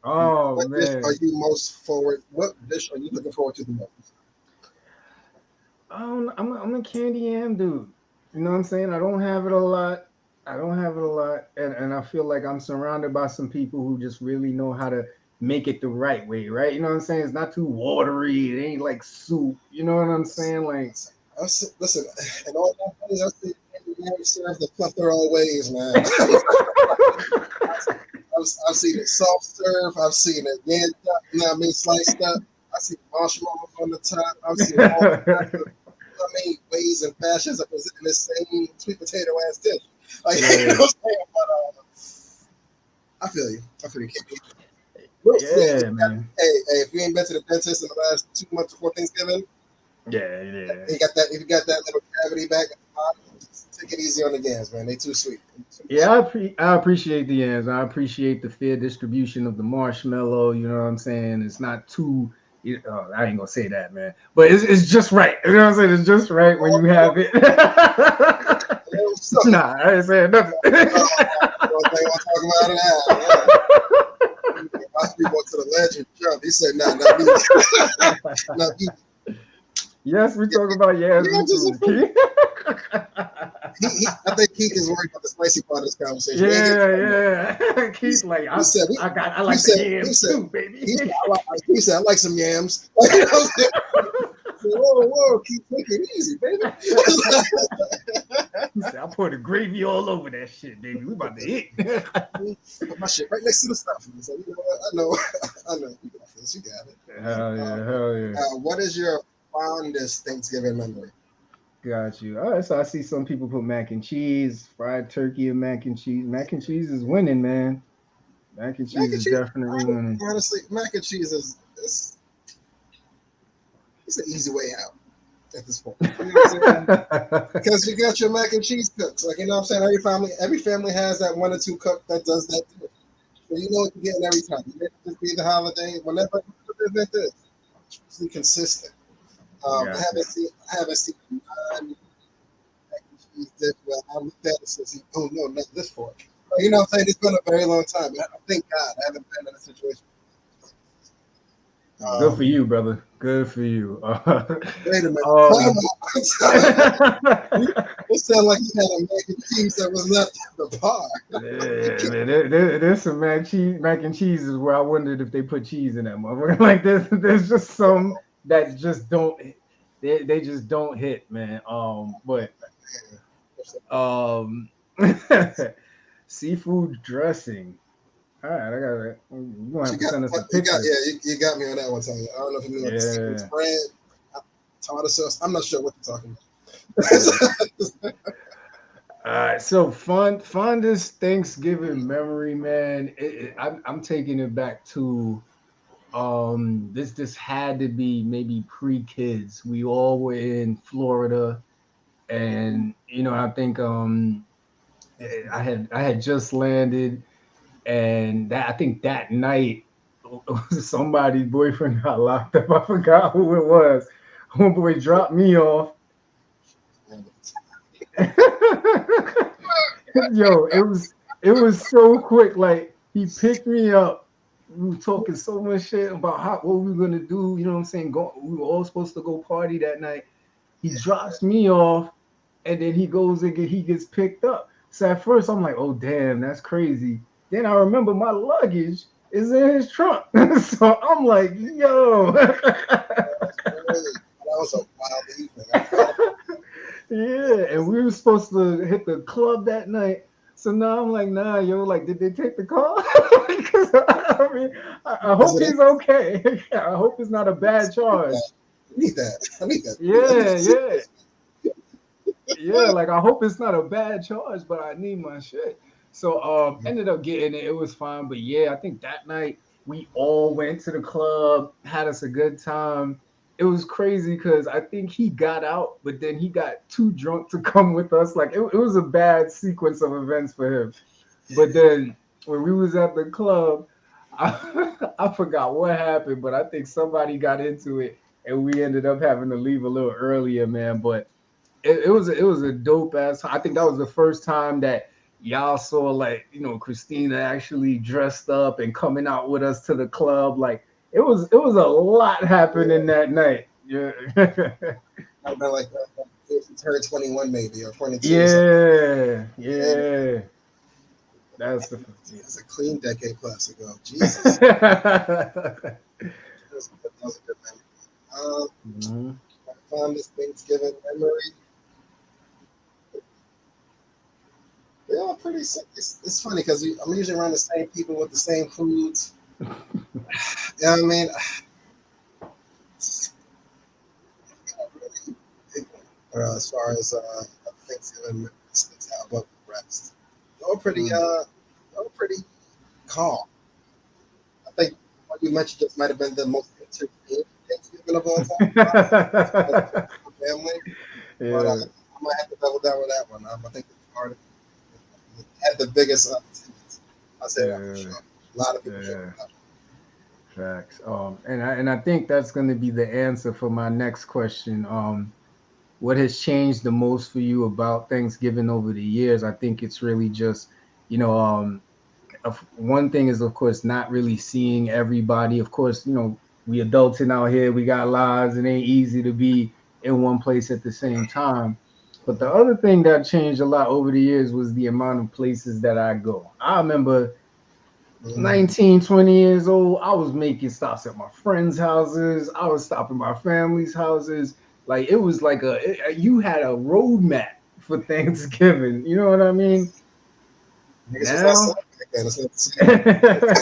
S3: Oh
S1: What dish
S3: man.
S1: are you most forward? What dish are you looking forward to the most?
S3: I'm a candy yam dude. You know what I'm saying? I don't have it a lot. And I feel like I'm surrounded by some people who just really know how to make it the right way, right? You know what I'm saying? It's not too watery. It ain't like soup. You know what I'm saying? Like,
S1: Listen, and all that money, I've served the plethora of ways, man. I've seen it soft serve. I've seen it yan up, you know what I mean, sliced up. I've seen marshmallows on the top. I've seen all kinds of ways and fashions of presenting the same sweet potato ass dish. Like,
S3: Yeah.
S1: you know what I'm saying? But I feel you.
S3: yeah, man.
S1: Hey, if you ain't been to the dentist in the last 2 months before Thanksgiving,
S3: Yeah.
S1: if you got that little cavity back at the bottom, just take it easy on the gams, man. They too sweet.
S3: Yeah, I appreciate the yams. I appreciate the fair distribution of the marshmallow. You know what I'm saying? It's not too. I ain't gonna say that, man. But it's just right. You know what I'm saying? It's just right when you have it. Nah, I ain't saying nothing.
S1: I want to talk about it now. My people to the legend jump. He said, "Nah, not me." Not me.
S3: Yes, we talk about yams.
S1: I think Keith is worried about the spicy part of this conversation.
S3: Yeah. Keith's like, I like the yams too, baby.
S1: He said, I like some yams. Whoa, Keith, take it easy, baby.
S3: He said, I put the gravy all over that shit, baby. We about to eat.
S1: Put my shit right next to the stuff. So, you know what? I know. You got this. You got it.
S3: Hell yeah.
S1: What is your fondest Thanksgiving memory?
S3: Got you. All right, so I see some people put mac and cheese, fried turkey, and mac and cheese. Mac and cheese is winning, man. Mac and cheese is definitely winning.
S1: Honestly, mac and cheese is it's an easy way out at this point. You know what I'm because you got your mac and cheese cooks. Like, you know what I'm saying? Every family has that one or two cook that does that too. So you know what you're getting every time. You just be the holiday, whenever the event is. Be consistent. I haven't seen mac and cheese dish where I looked at it and said, oh no, not this fork. You know what I'm saying? It's been a very long time. Thank God I haven't been in a situation.
S3: Good for you, brother. Good for you.
S1: Wait a minute. It sounded like you had a mac and cheese that was left at the bar.
S3: Yeah, man, there's some mac and cheese is where I wondered if they put cheese in that motherfucker. Like there's just some that just don't they just don't hit, man. But seafood dressing. All right, I got it. You gonna have to send us a picture.
S1: You got me on that one, Tanya. I don't know if you know seafood spread, tomato sauce. I'm not sure what you're talking about.
S3: All right, so fondest Thanksgiving memory, man. I'm taking it back to this had to be maybe pre-kids. We all were in Florida, and I think I had just landed. And I think that night, somebody's boyfriend got locked up. I forgot who it was. Homeboy dropped me off. Yo, it was so quick. Like he picked me up. We were talking so much shit about what we were gonna do. You know what I'm saying? We were all supposed to go party that night. He drops me off, and then he goes and he gets picked up. So at first I'm like, oh damn, that's crazy. Then I remember my luggage is in his trunk. So I'm like, yo.
S1: That was a wild evening.
S3: Yeah, and we were supposed to hit the club that night. So now I'm like, nah, yo, like, did they take the car? Because I mean, I hope he's okay. I hope it's not a bad charge.
S1: I need that.
S3: Yeah, like I hope it's not a bad charge, but I need my shit. So ended up getting it. It was fine. But yeah, I think that night we all went to the club, had us a good time. it was crazy because I think he got out, but then he got too drunk to come with us. Like it was a bad sequence of events for him. But then when we was at the club, I forgot what happened, but I think somebody got into it and we ended up having to leave a little earlier, man. But it was a dope ass. I think that was the first time that y'all saw like Christina actually dressed up and coming out with us to the club. Like it was a lot happening that night. Yeah.
S1: I've been like he turned 21 maybe or 22.
S3: Yeah,
S1: And
S3: yeah. That's the
S1: it's a clean decade plus ago. Jesus, that was a good memory.
S3: Mhm.
S1: My fondest Thanksgiving memory. They're all pretty. It's funny because I'm usually around the same people with the same foods. You know what I mean? As far as Thanksgiving sticks out above the rest, they were pretty. They were pretty calm. I think what you mentioned just might have been the most entertaining Thanksgiving of all time. Family, but
S3: Yeah,
S1: I might have to double down with that one. I think it's hard. It had the biggest attendance. I'll say that for
S3: yeah,
S1: sure. A lot of people showed
S3: yeah.
S1: up.
S3: Facts. And I think that's going to be the answer for my next question. What has changed the most for you about Thanksgiving over the years? I think it's really just, you know, one thing is of course not really seeing everybody. Of course, we adulting out here, we got lives, it ain't easy to be in one place at the same time. But the other thing that changed a lot over the years was the amount of places that I go. I remember
S1: Mm-hmm.
S3: 19, 20 years old, I was making stops at my friends' houses. I was stopping my family's houses. Like it was like you had a roadmap for Thanksgiving. You know what I mean?
S1: Niggas was outside
S3: Now,
S1: back then. It's not the same.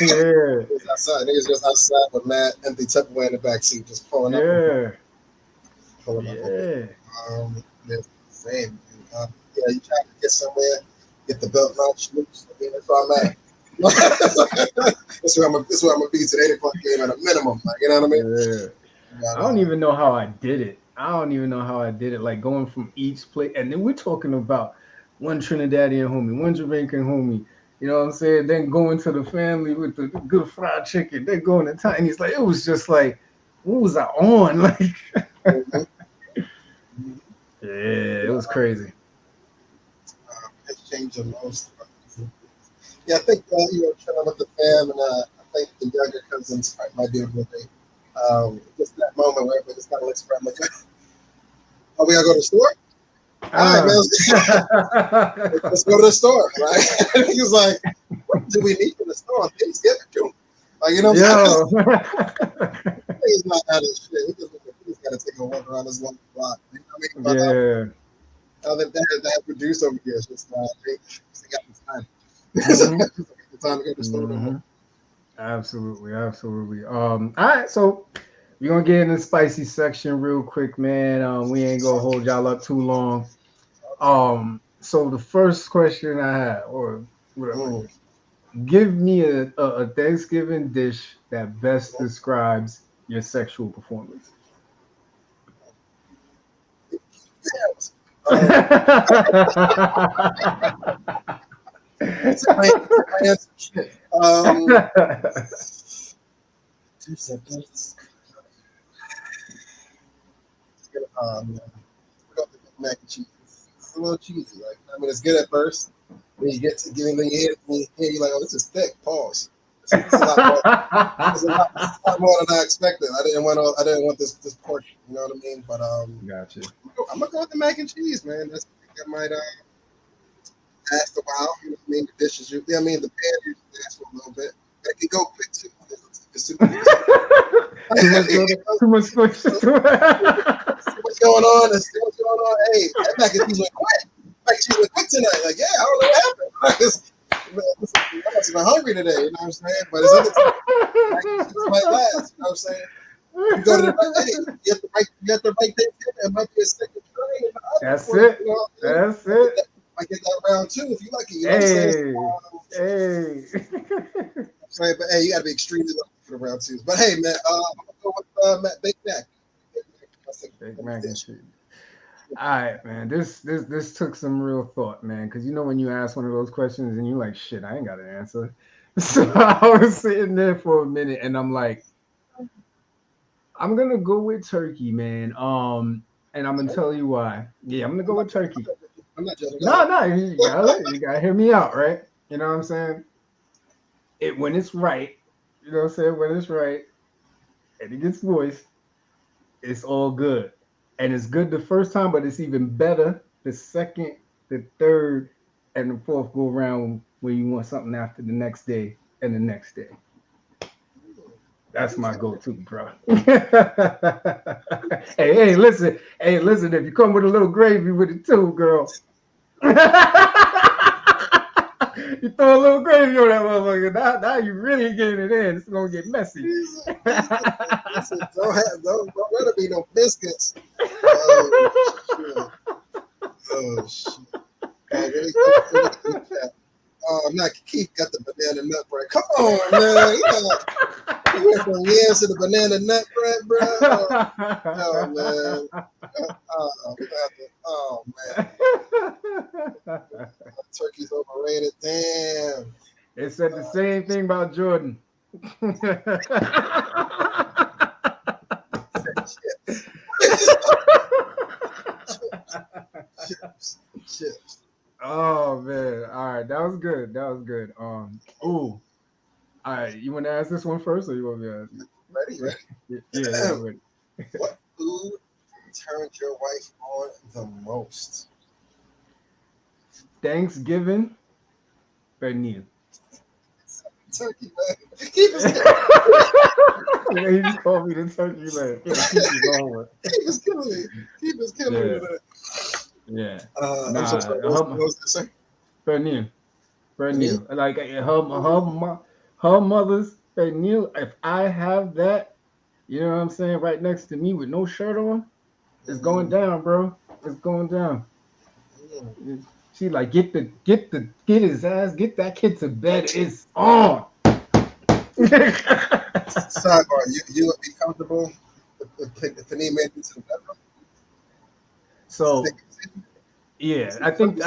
S3: yeah,
S1: Niggas was outside. Niggas just outside with mad empty Tupperware in the backseat, just
S3: yeah,
S1: pulling up.
S3: yeah,
S1: They're the same. Yeah, you try to get somewhere, get the belt notch loose. I mean, that's where I'm at. That's where I'm gonna be today. 8 o'clock game at a minimum. Like, you know what I mean?
S3: yeah.
S1: But
S3: I don't even know how I did it. I don't even know how I did it. Like going from each place, and then we're talking about one Trinidadian homie, one Jamaican homie. You know what I'm saying? Then going to the family with the good fried chicken. Then going to Tiny's. Like it was just like, what was I on? Like, yeah, it was crazy.
S1: it's changed the most. Yeah, I think chilling with the fam, and I think the younger cousins might be able to. Just that moment where everybody just kind of looks around like, "Oh, we gotta go to the store." All right, man,
S3: Ah.
S1: let's go to the store. Right? He was like, "What do we need in the store on Thanksgiving, June?" Like, you know what I'm saying?
S3: Yo.
S1: He's not out of shit. We just gotta take a walk around this one block. You know what I mean?
S3: Yeah.
S1: But that produce over here is just they got the time.
S3: Hmm.
S1: The time to go to the store no more.
S3: Hmm. Absolutely, absolutely. All right, so we're gonna get in the spicy section real quick, man. We ain't gonna hold y'all up too long. So the first question I have, or whatever,
S1: Mm.
S3: give me a Thanksgiving dish that best describes your sexual performance.
S1: Um, my answer. Shit. Two seconds. Um, mac and cheese. It's a little cheesy. Like, I mean, it's good at first. When you get to giving the head, you're like, oh, this is thick. Pause. This is a lot more. It's a lot more than I expected. I didn't want this portion. You know what I mean? But
S3: Gotcha.
S1: I'm gonna go with the mac and cheese, man. That's that might last a while. You know what I mean? The dishes, I mean, the pan usually lasts for a little bit, but it can go quick too. The soup,
S3: Too much squish.
S1: see what's going on. And see what's going on. Hey, that mac and cheese went quick. Mac and cheese went quick tonight. Like, yeah, I don't know what happened. I must have been hungry today. You know what I'm saying? But it's other mac and cheese might last. You know what I'm saying? You go to the right, hey, you got the right thing. It might be a second tray in the oven.
S3: That's
S1: For you,
S3: it.
S1: you know,
S3: That's it.
S1: might get that round two if you lucky. You know what I'm saying?
S3: Hey, hey.
S1: I'm saying, but hey, you got to be extremely lucky for the round twos. But hey, man, I'm gonna go with Matt Big Mac.
S3: Baked
S1: Let me
S3: mac and
S1: finish.
S3: cheese. All right, man. This took some real thought, man. Because you know when you ask one of those questions and you're like, shit, I ain't got an answer. So I was sitting there for a minute and I'm like, I'm gonna go with turkey, man. And I'm gonna tell you why. Yeah, I'm gonna
S1: I'm
S3: go
S1: not
S3: with
S1: judging.
S3: turkey.
S1: I'm not judging. Go
S3: No,
S1: ahead.
S3: no, you gotta hear me out, right? You know what I'm saying? It when it's right, you know what I'm saying? When it's right and it gets moist, it's all good. And it's good the first time, but it's even better the second, the third, and the fourth go around when you want something after the next day and the next day. That's my go-to, bro. Listen. Hey, listen. If you come with a little gravy with it too, girl. You throw a little gravy on that motherfucker. Now you really getting it in. It's gonna get messy.
S1: Listen, don't let it be no biscuits. Oh shit. Oh shit. Let me get in the chat. Now Keith got the banana nut bread. Come on, man. You went from yams to the banana nut bread, bro. Oh man. We gonna have to. Oh man. Turkey's overrated. Damn.
S3: It said the same thing about Jordan.
S1: Chips. Chips.
S3: Oh man. All right. That was good. That was good. Ooh. All right. You want to ask this one first or you want me to ask you?
S1: Ready?
S3: Yeah, I'm ready.
S1: What food turned your wife on the most?
S3: Thanksgiving, pernil.
S1: Turkey, man. Keep us
S3: Yeah, he just called me the turkey man. Yeah, keep it going.
S1: killing me. Keep us killing me
S3: Yeah,
S1: today.
S3: yeah.
S1: I'm so
S3: Nah,
S1: sorry. What was that, sir?
S3: pernil,
S1: Me?
S3: pernil. Like her mother's pernil. If I have that, you know what I'm saying, right next to me with no shirt on, it's going
S1: Mm,
S3: down, bro. It's going down.
S1: mm.
S3: She like get his ass, get that kid to bed. It's on.
S1: Sidebar, you would be comfortable if Panini made it to the bedroom?
S3: So yeah, I think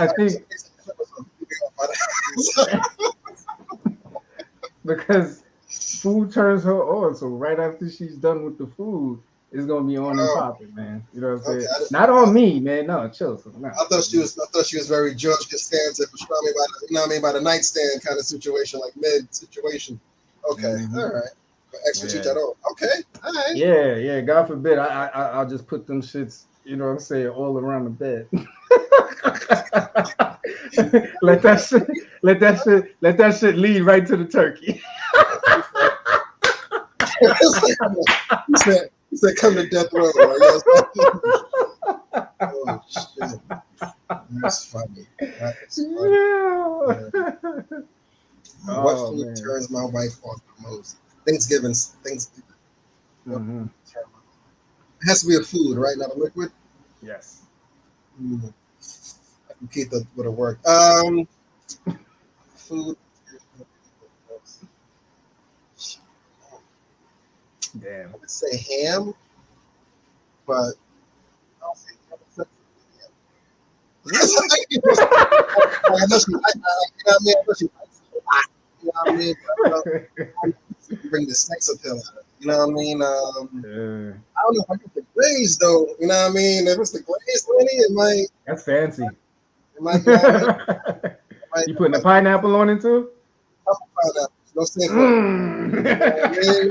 S3: because food turns her on. So right after she's done with the food, it's gonna be on and
S1: Oh,
S3: popping, man. You know what I'm
S1: okay.
S3: saying? Not on me, man. No, chill. So, nah.
S1: I thought she was very George Costanza, pastrami by the, you know what I mean, by the nightstand kind of situation, like mid situation. Okay,
S3: Mhm.
S1: all right. Extra
S3: Yeah,
S1: chicharron. Okay, all right.
S3: yeah. God forbid, I'll just put them shits. You know what I'm saying, all around the bed. Let that shit lead right to the turkey.
S1: He said, come to death row. Yes. Oh shit, that's funny. That is funny.
S3: Yeah.
S1: Yeah. What
S3: Oh
S1: food
S3: man.
S1: turns my wife on the most? Thanksgiving. What
S3: Hmm.
S1: food turns my- It has to be a food, right? Not a liquid.
S3: Yes.
S1: Mm, I can keep that with a word. Food.
S3: Damn.
S1: I would say ham, but I don't say ham.
S3: Really?
S1: I know she, you know what I mean? I know she likes it a lot. You know what I mean? But, bring the sex appeal out of it. You know what I mean? I don't know if I get the glaze though. You know what I mean? If it's the glaze, Lenny,
S3: That's fancy.
S1: it might, you know what I mean?
S3: You putting a pineapple on it too?
S1: Pineapple. No stay for it.
S3: Mm.
S1: You know what I mean?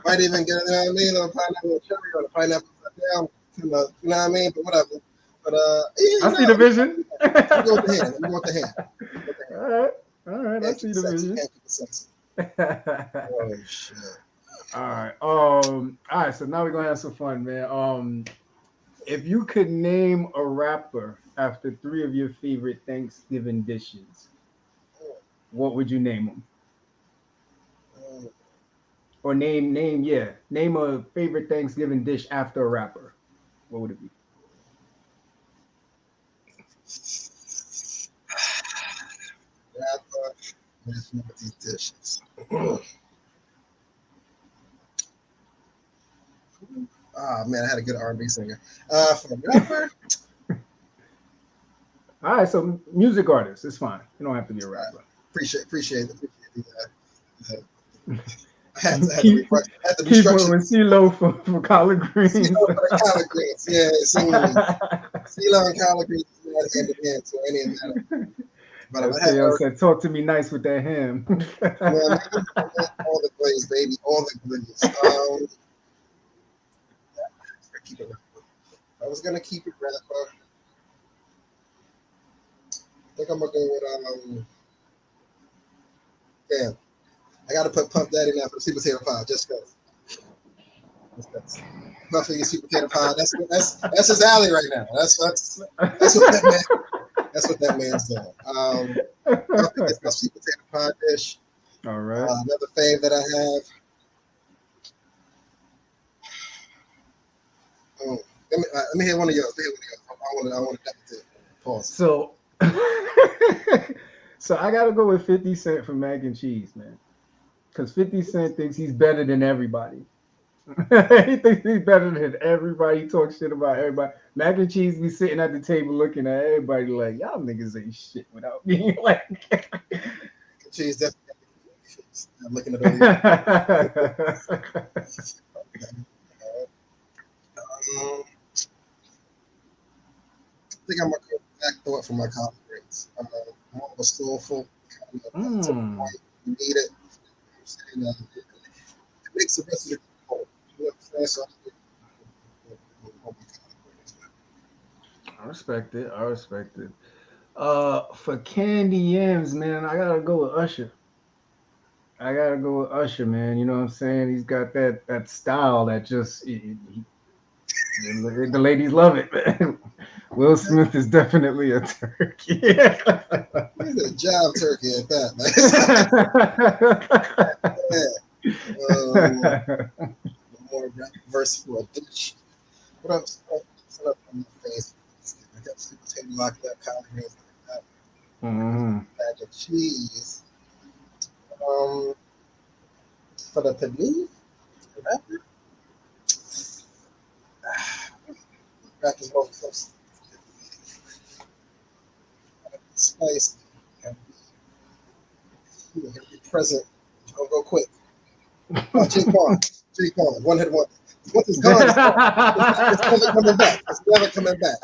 S1: Might even get, you know what I mean? On a pineapple cherry or the pineapple down. You know what I mean? But whatever. But yeah,
S3: I see the vision.
S1: let me go with the hand. Let me go with the hand.
S3: All right. All right. I
S1: Can't keep
S3: see
S1: it
S3: the
S1: sexy.
S3: vision.
S1: Can't keep it sexy. Oh shit.
S3: All right. All right. So now we're gonna have some fun, man. If you could name a rapper after three of your favorite Thanksgiving dishes, what would you name them?
S1: Mm.
S3: Or name a favorite Thanksgiving dish after a rapper. What would it be?
S1: Rapper. Let's look at these dishes. Oh man, I had a good R&B singer. For a rapper,
S3: All right, so music artist, it's fine. You don't have to be a rapper.
S1: appreciate the I had to
S3: Keep
S1: refresh. I had to
S3: keep one
S1: restructure.
S3: with CeeLo for collard
S1: CeeLo
S3: greens.
S1: for the collard greens. Yeah, similarly. CeeLo and collard greens are hand in hand, so any of that. But I had
S3: SKO said, "Talk to me nice with that ham."
S1: yeah, man, all the glaze, baby, all the glaze. Keep it. I was gonna keep it rapper. I think I'm gonna go with damn. I gotta put Puff Daddy now for the sweet potato pie, just cause. Puffy and sweet potato pie. That's his alley right now. That's what that man's doing. Puffy gets my sweet potato pie dish.
S3: All right.
S1: Another fave that I have. Let me hear one of yours. I want to definitely pause.
S3: So, so I gotta go with 50 Cent for mac and cheese, man. Because 50 Cent thinks he's better than everybody. He thinks he's better than everybody. He talks shit about everybody. Mac and cheese be sitting at the table looking at everybody like, y'all niggas ain't shit without me. Like,
S1: Cheese definitely. I'm looking at all I think I'm gonna go back to it for my collard greens. More of a soulful kind of to the point. You need it. You know what I'm saying? It makes the rest of the cold. You know what I'm saying? So
S3: I respect it. I respect it. For candy yams, man, I gotta go with Usher. I gotta go with Usher, man. You know what I'm saying? He's got that style that just the ladies love it, man. Will Smith is definitely a turkey.
S1: he's a job turkey at that. Yeah. More versatile dish. What else? Set up on the face. I got sweet potato locked up, collard greens like that. Mac and cheese. For the panini, rapper. Rappers both close. Spice. Be present. Don't go quick. Jake Paul. One hit one. Once it's gone, it's never coming back. It's never coming back.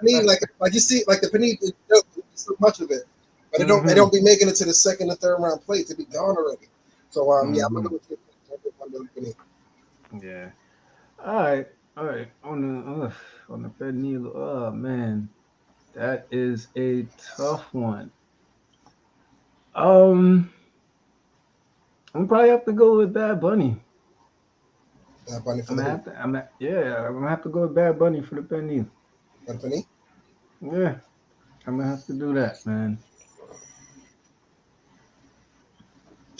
S1: Me, like you see, like the panini, so much of it, but it don't be making it to the second or third round plate to be gone already. So yeah, I'm gonna go with
S3: yeah. All right. On the Fed Needle. Oh man, that is a tough one. I'm probably have to go with Bad Bunny.
S1: Bunny for the hoop.
S3: I'm gonna have to go with Bad Bunny for the penny.
S1: Bunny?
S3: Yeah, I'm gonna have to do that, man.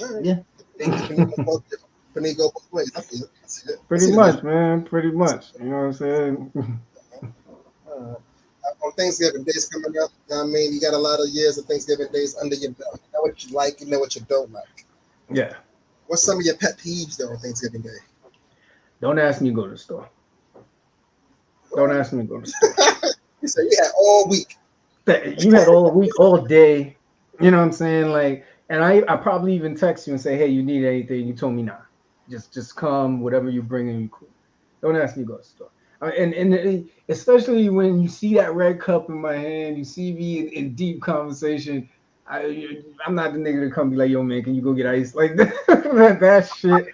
S1: Right.
S3: Yeah.
S1: Bunny go both ways.
S3: Pretty much, man. Pretty much. You know what I'm saying?
S1: On Thanksgiving days coming up, I mean, you got a lot of years of Thanksgiving days under your belt. You know what you like, you know what you don't like.
S3: Yeah.
S1: What's some of your pet peeves though on Thanksgiving Day?
S3: Don't ask me to go to the store. Don't ask me to go to the store.
S1: You said you had all week.
S3: You had all week, all day. You know what I'm saying? Like, and I probably even text you and say, hey, you need anything? You told me nah. Just come, whatever you bring in, you cool. Don't ask me to go to the store. And especially when you see that red cup in my hand, you see me in deep conversation. I'm not the nigga to come be like, yo, man, can you go get ice? Like that shit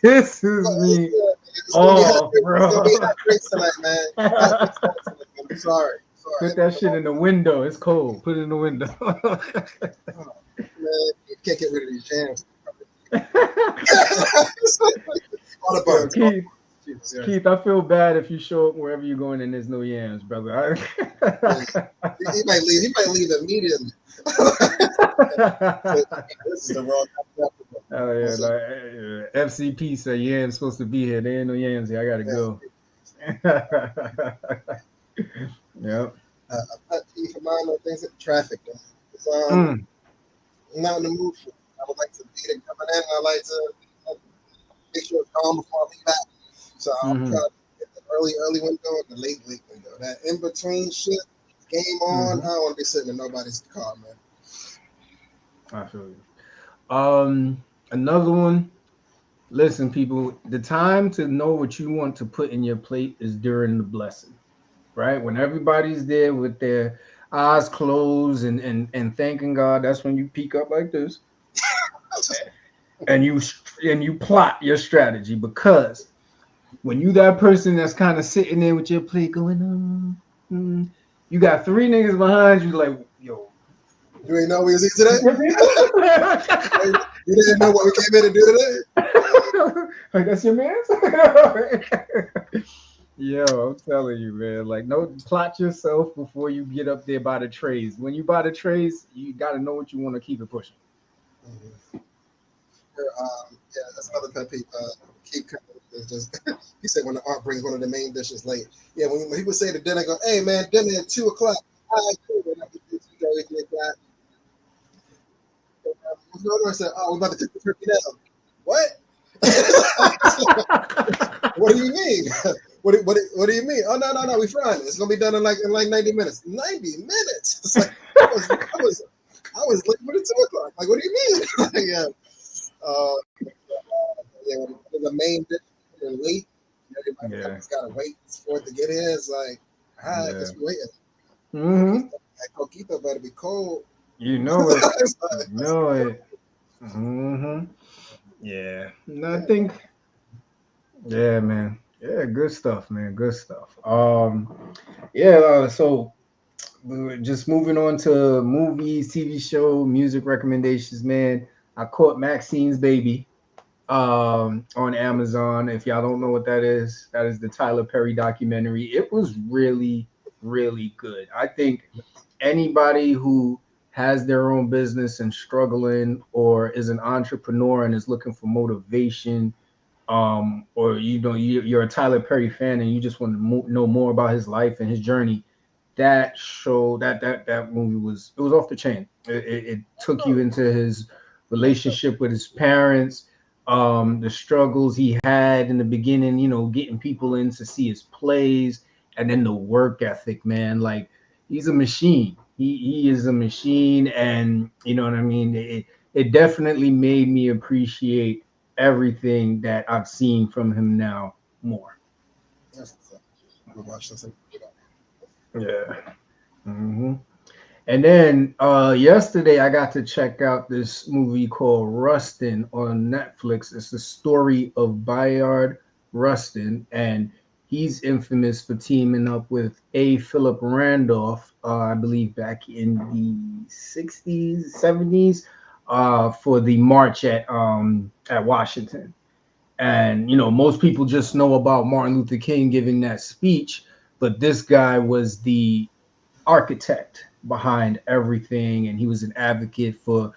S3: pisses me off, bro.
S1: It's gonna be hot drinks tonight, man. I'm sorry.
S3: Put that shit in the window. It's cold. Put it in the window.
S1: Man, you can't get rid of these jams.
S3: Keith, I feel bad if you show up wherever you're going and there's no yams, brother.
S1: He might leave. He might leave immediately. This is the wrong time.
S3: Oh yeah, like FCP said yams supposed to be here. There ain't no yams here. I gotta go. Yep.
S1: Pet peeve of mine on things like traffic. I'm not in the mood for it. I would like to beat it coming in. I like to make sure it's calm before I leave out. So I'll try to get the early window and the late window. That in between shit, game on. I don't want to be sitting in nobody's car, man.
S3: I feel you. Another one. Listen, people, the time to know what you want to put in your plate is during the blessing, right? When everybody's there with their eyes closed and thanking God, that's when you peek up like this and you plot your strategy, because when you that person that's kind of sitting there with your plate going you got three niggas behind you like, yo,
S1: You ain't know we was here today? You didn't know what we came in to do today?
S3: Like, that's your man? Yo, I'm telling you, man. Like, no, plot yourself before you get up there by the trays. When you buy the trays, you got to know what you want to keep it pushing.
S1: Mm-hmm. Yeah, that's another pet peeve. Keep coming. Just he said when the aunt brings one of the main dishes late. Yeah, when he would say to dinner, go, hey man, dinner at 2 o'clock. I cool. I said, oh, we're about to cook the turkey now. What? What do you mean? What do you mean? Oh no, we frying it. It's gonna be done in like 90 minutes. 90 minutes. It's like I was late for the 2 o'clock. Like, what do you mean? Yeah. When the main dish is late, everybody's gotta wait for it to get here. It's like, all right, just waiting. That coquito better be cold.
S3: You know it. You know it. Yeah. No, I think. Yeah, man. Yeah, good stuff, man. Good stuff. So we were just moving on to movies, TV show, music recommendations, man. I caught Maxine's Baby on Amazon. If y'all don't know what that is the Tyler Perry documentary. It was really, really good. I think anybody who has their own business and struggling, or is an entrepreneur and is looking for motivation, or you're a Tyler Perry fan and you just want to know more about his life and his journey, that show that movie was off the chain. It took you into his relationship with his parents, the struggles he had in the beginning, getting people in to see his plays, and then the work ethic, man. Like, he's a machine. He is a machine, and you know what I mean. It definitely made me appreciate everything that I've seen from him now more.
S1: Watch this.
S3: Yeah. And then yesterday I got to check out this movie called Rustin on Netflix. It's the story of Bayard Rustin, and he's infamous for teaming up with A. Philip Randolph, I believe back in the 60s, 70s, for the march at Washington. And most people just know about Martin Luther King giving that speech, but this guy was the architect behind everything, and he was an advocate for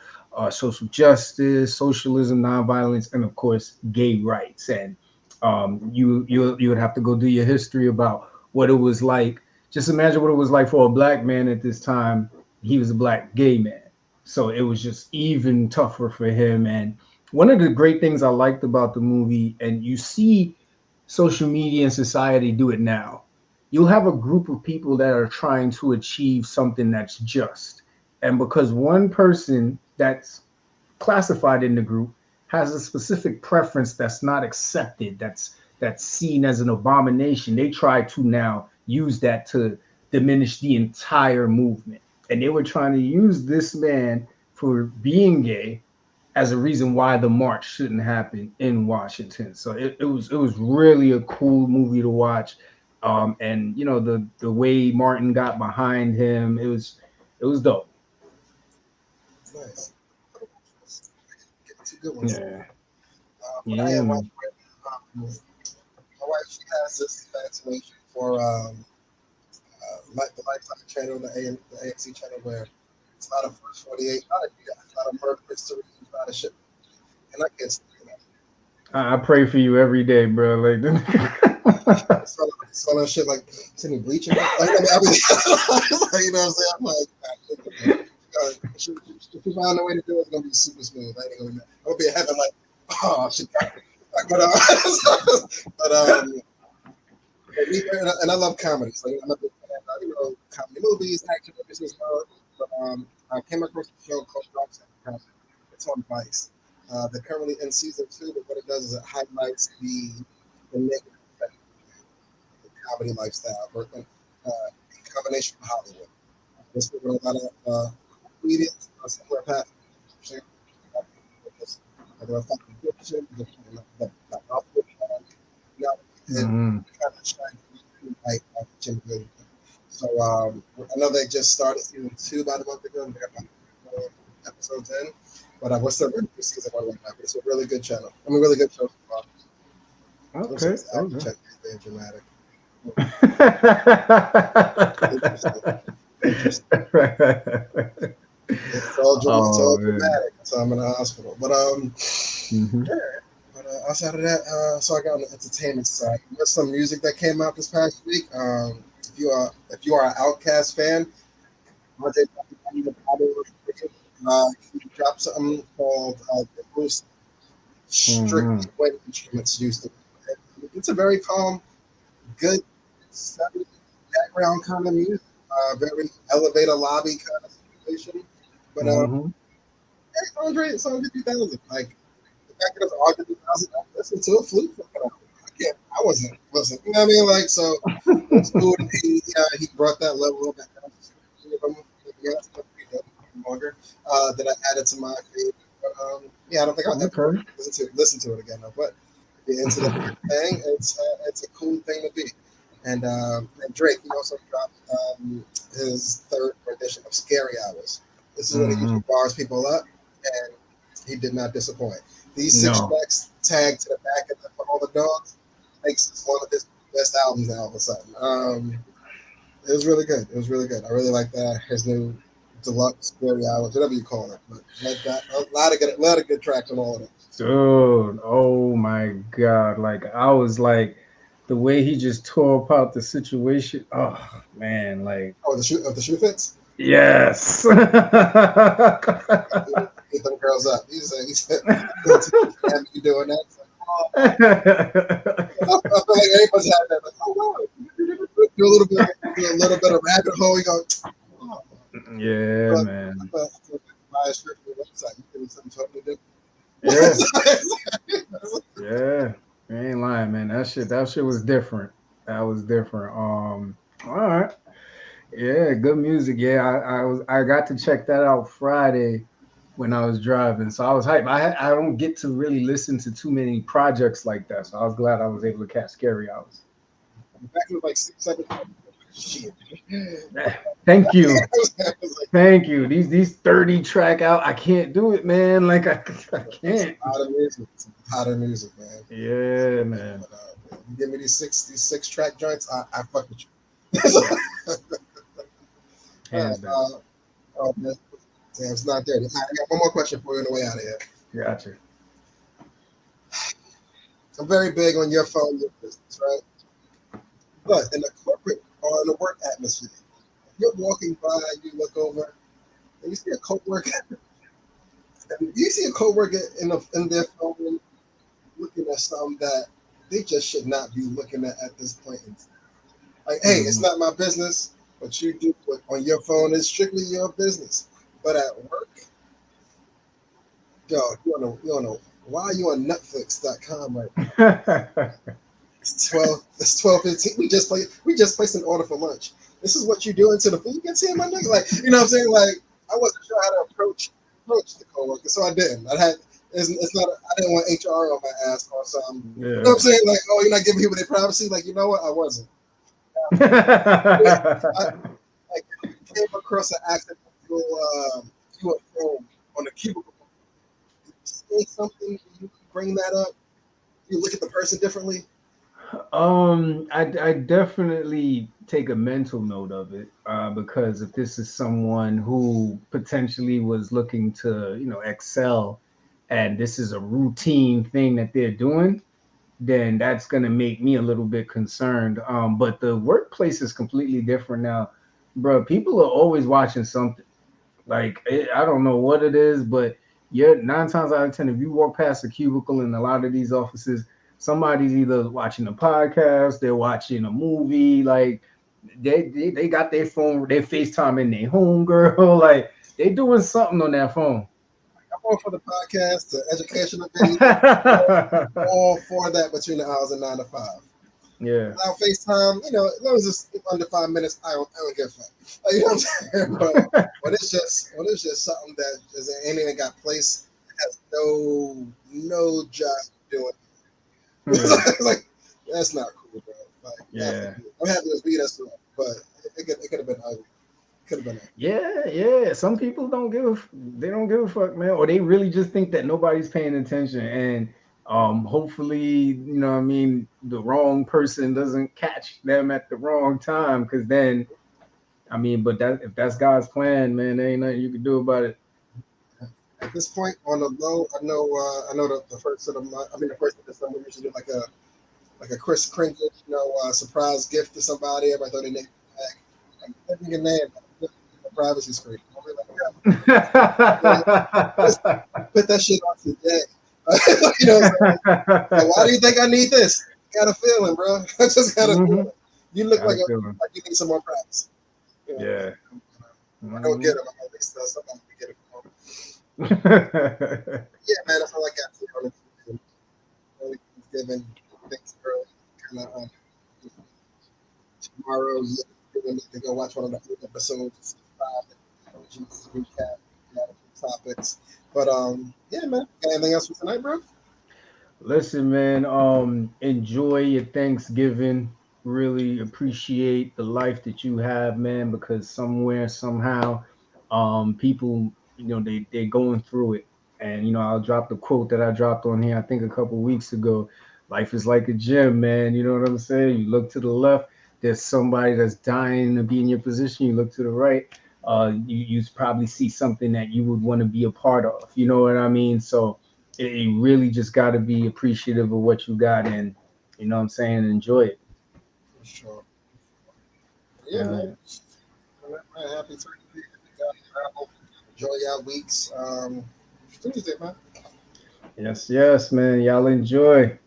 S3: social justice, socialism, nonviolence, and of course gay rights. And you would have to go do your history about what it was like. Just imagine what it was like for a black man at this time. He was a black gay man, so it was just even tougher for him. And one of the great things I liked about the movie, and you see social media and society do it now, you'll have a group of people that are trying to achieve something that's just. And because one person that's classified in the group has a specific preference that's not accepted, that's seen as an abomination, they try to now use that to diminish the entire movement. And they were trying to use this man for being gay as a reason why the march shouldn't happen in Washington. So it was really a cool movie to watch. And the way Martin got behind him, it was dope.
S1: Nice. Two good ones.
S3: Yeah.
S1: I am my wife, she has this fascination for like the Lifetime channel, the AMC channel, where it's not a first 48, not a murder mystery, not a shit, and I can't stand that.
S3: I pray for you every day, bro. Like,
S1: so that shit, like sending bleaching. Like, you know what I'm saying? I'm like, if you find a way to do it, it's gonna be super smooth. I'm gonna be in heaven, like, oh shit, I but and I love comedy. So I'm a big fan of, comedy movies, action movies as well. But I came across a show called Dogs and Cats. It's on Vice. They're currently in season 2, but what it does is it highlights the negative effect of the comedy lifestyle, or in combination with Hollywood. This is with a lot of comedians, somewhere past. They're affecting fiction, the output, you know, and kind of trying to like Jim Good. So I know they just started season 2 about a month ago. They're about episodes in, but we're still ready for season 1 right now. It's a really good channel. I mean, really good show so far.
S3: Okay.
S1: Very dramatic.
S3: Interesting.
S1: It's all dramatic. So I'm in the hospital, but yeah. But outside of that, so I got on the entertainment side. There's some music that came out this past week. If you are an Outkast fan, he dropped something called the Bruce strictly when instruments used to. It's a very calm, good, background kind of music. Very elevator lobby kind of situation. But Andre, it's Andre 2000. Like the fact that it's Andre 2000, I listened to a flute for it. I wasn't listening. You know what I mean? Like, so it's cool. He brought that level of longer that I added to my feed. But, I don't think I'll ever listen to it again. No, but if you're into the thing, it's a cool thing to be. And Drake, he also dropped his 3rd rendition of Scary Hours. This is when he usually bars people up, and he did not disappoint. These 6 tracks tagged to the back of for all the dogs makes this one of his best albums now all of a sudden. It was really good. It was really good. I really like that. His new deluxe Scary Hours, whatever you call it. But like that, a lot of good tracks on all of it.
S3: Dude, oh my God. Like I was like the way he just tore apart the situation. Oh man, like
S1: the shoe fits?
S3: Yes.
S1: Get them girls up. He said you doing that? I feel like everybody's had that. Like, oh wow, do a little bit of rabbit hole. You go, oh.
S3: Yeah, man.
S1: Buy a shirt for the website. You can do something totally different.
S3: Yeah. I ain't lying, man. That shit was different. That was different. All right. Yeah, good music. Yeah, I got to check that out Friday when I was driving, so I was hyped. I don't get to really listen to too many projects like that, so I was glad I was able to catch Scary Hours.
S1: Back in like 6, 7. Shit.
S3: Thank you. Thank you. These 30 track out, I can't do it, man. Like I can't.
S1: It's hotter music, man.
S3: Yeah, man.
S1: But, you give me these six track joints, I fuck with you. Man. Damn, it's not there. I got one more question for you on the way out of here.
S3: Gotcha.
S1: I'm very big on your phone, your business, right? But in the corporate or in the work atmosphere, if you're walking by, you look over, and you see a coworker. You see a coworker in their phone looking at something that they just should not be looking at this point in time. Like, hey, it's not my business. What you do on your phone is strictly your business. But at work, dog, you wanna why are you on Netflix.com right now? It's 12:15. We just placed an order for lunch. This is what you do into the food. You can see my nigga. Like, you know what I'm saying? Like, I wasn't sure how to approach the coworker, so I didn't. It's not. I didn't want HR on my ass or something. Yeah. You know what I'm saying? Like, oh, you're not giving people their privacy. Like, you know what? I wasn't. I came across an accident on a cubicle. You say something, you bring that up. You look at the person differently.
S3: I definitely take a mental note of it because if this is someone who potentially was looking to, excel, and this is a routine thing that they're doing, then that's going to make me a little bit concerned. But the workplace is completely different now, bro. People are always watching something. Like, I don't know what it is, but 9 times out of 10, if you walk past a cubicle in a lot of these offices, somebody's either watching a podcast, they're watching a movie, like they got their phone, their FaceTime in their home, girl, like they doing something on that phone.
S1: I'm all for the podcast, the educational video, all for that between the hours of 9 to 5.
S3: Yeah.
S1: Now FaceTime, as long as it's under 5 minutes, I don't give a fuck. Like, you know what I'm saying? But when it's just something that ain't even got place, has no job doing. It's like that's not cool, bro. Like,
S3: Yeah.
S1: I'm happy to be that, but it could have been ugly. Could have been ugly.
S3: Yeah. Some people don't give a fuck, man, or they really just think that nobody's paying attention, and hopefully, you know what I mean, the wrong person doesn't catch them at the wrong time, because then, I mean, but that if that's God's plan, man, there ain't nothing you can do about it.
S1: At this point, on the low, I know the first of the month. I mean, the first of December, we should do like a Chris Kringle, surprise gift to somebody. Everybody throw their name back. Like, that nigga name, privacy screen. Put that shit on today. You know what I'm saying? Like, why do you think I need this? Got a feeling, bro. I just got a feeling. You look like you need some more practice.
S3: Yeah.
S1: I don't get them. I think somebody can get it from home. Yeah, man, that's all I got for you on the Thanksgiving. Things early. Kind of tomorrow, to go watch one of the episodes. Just recap topics. But yeah, man. Got anything else for tonight, bro?
S3: Listen, man, enjoy your Thanksgiving. Really appreciate the life that you have, man, because somewhere, somehow, people, they're going through it. And, I'll drop the quote that I dropped on here, I think a couple weeks ago. Life is like a gym, man. You know what I'm saying? You look to the left, there's somebody that's dying to be in your position. You look to the right, you probably see something that you would want to be a part of. You know what I mean? So, you really just got to be appreciative of what you got, and you know what I'm saying, enjoy it.
S1: For sure. Yeah, man. Happy Turkey. Enjoy y'all weeks. Tuesday, man.
S3: Yes, man. Y'all enjoy.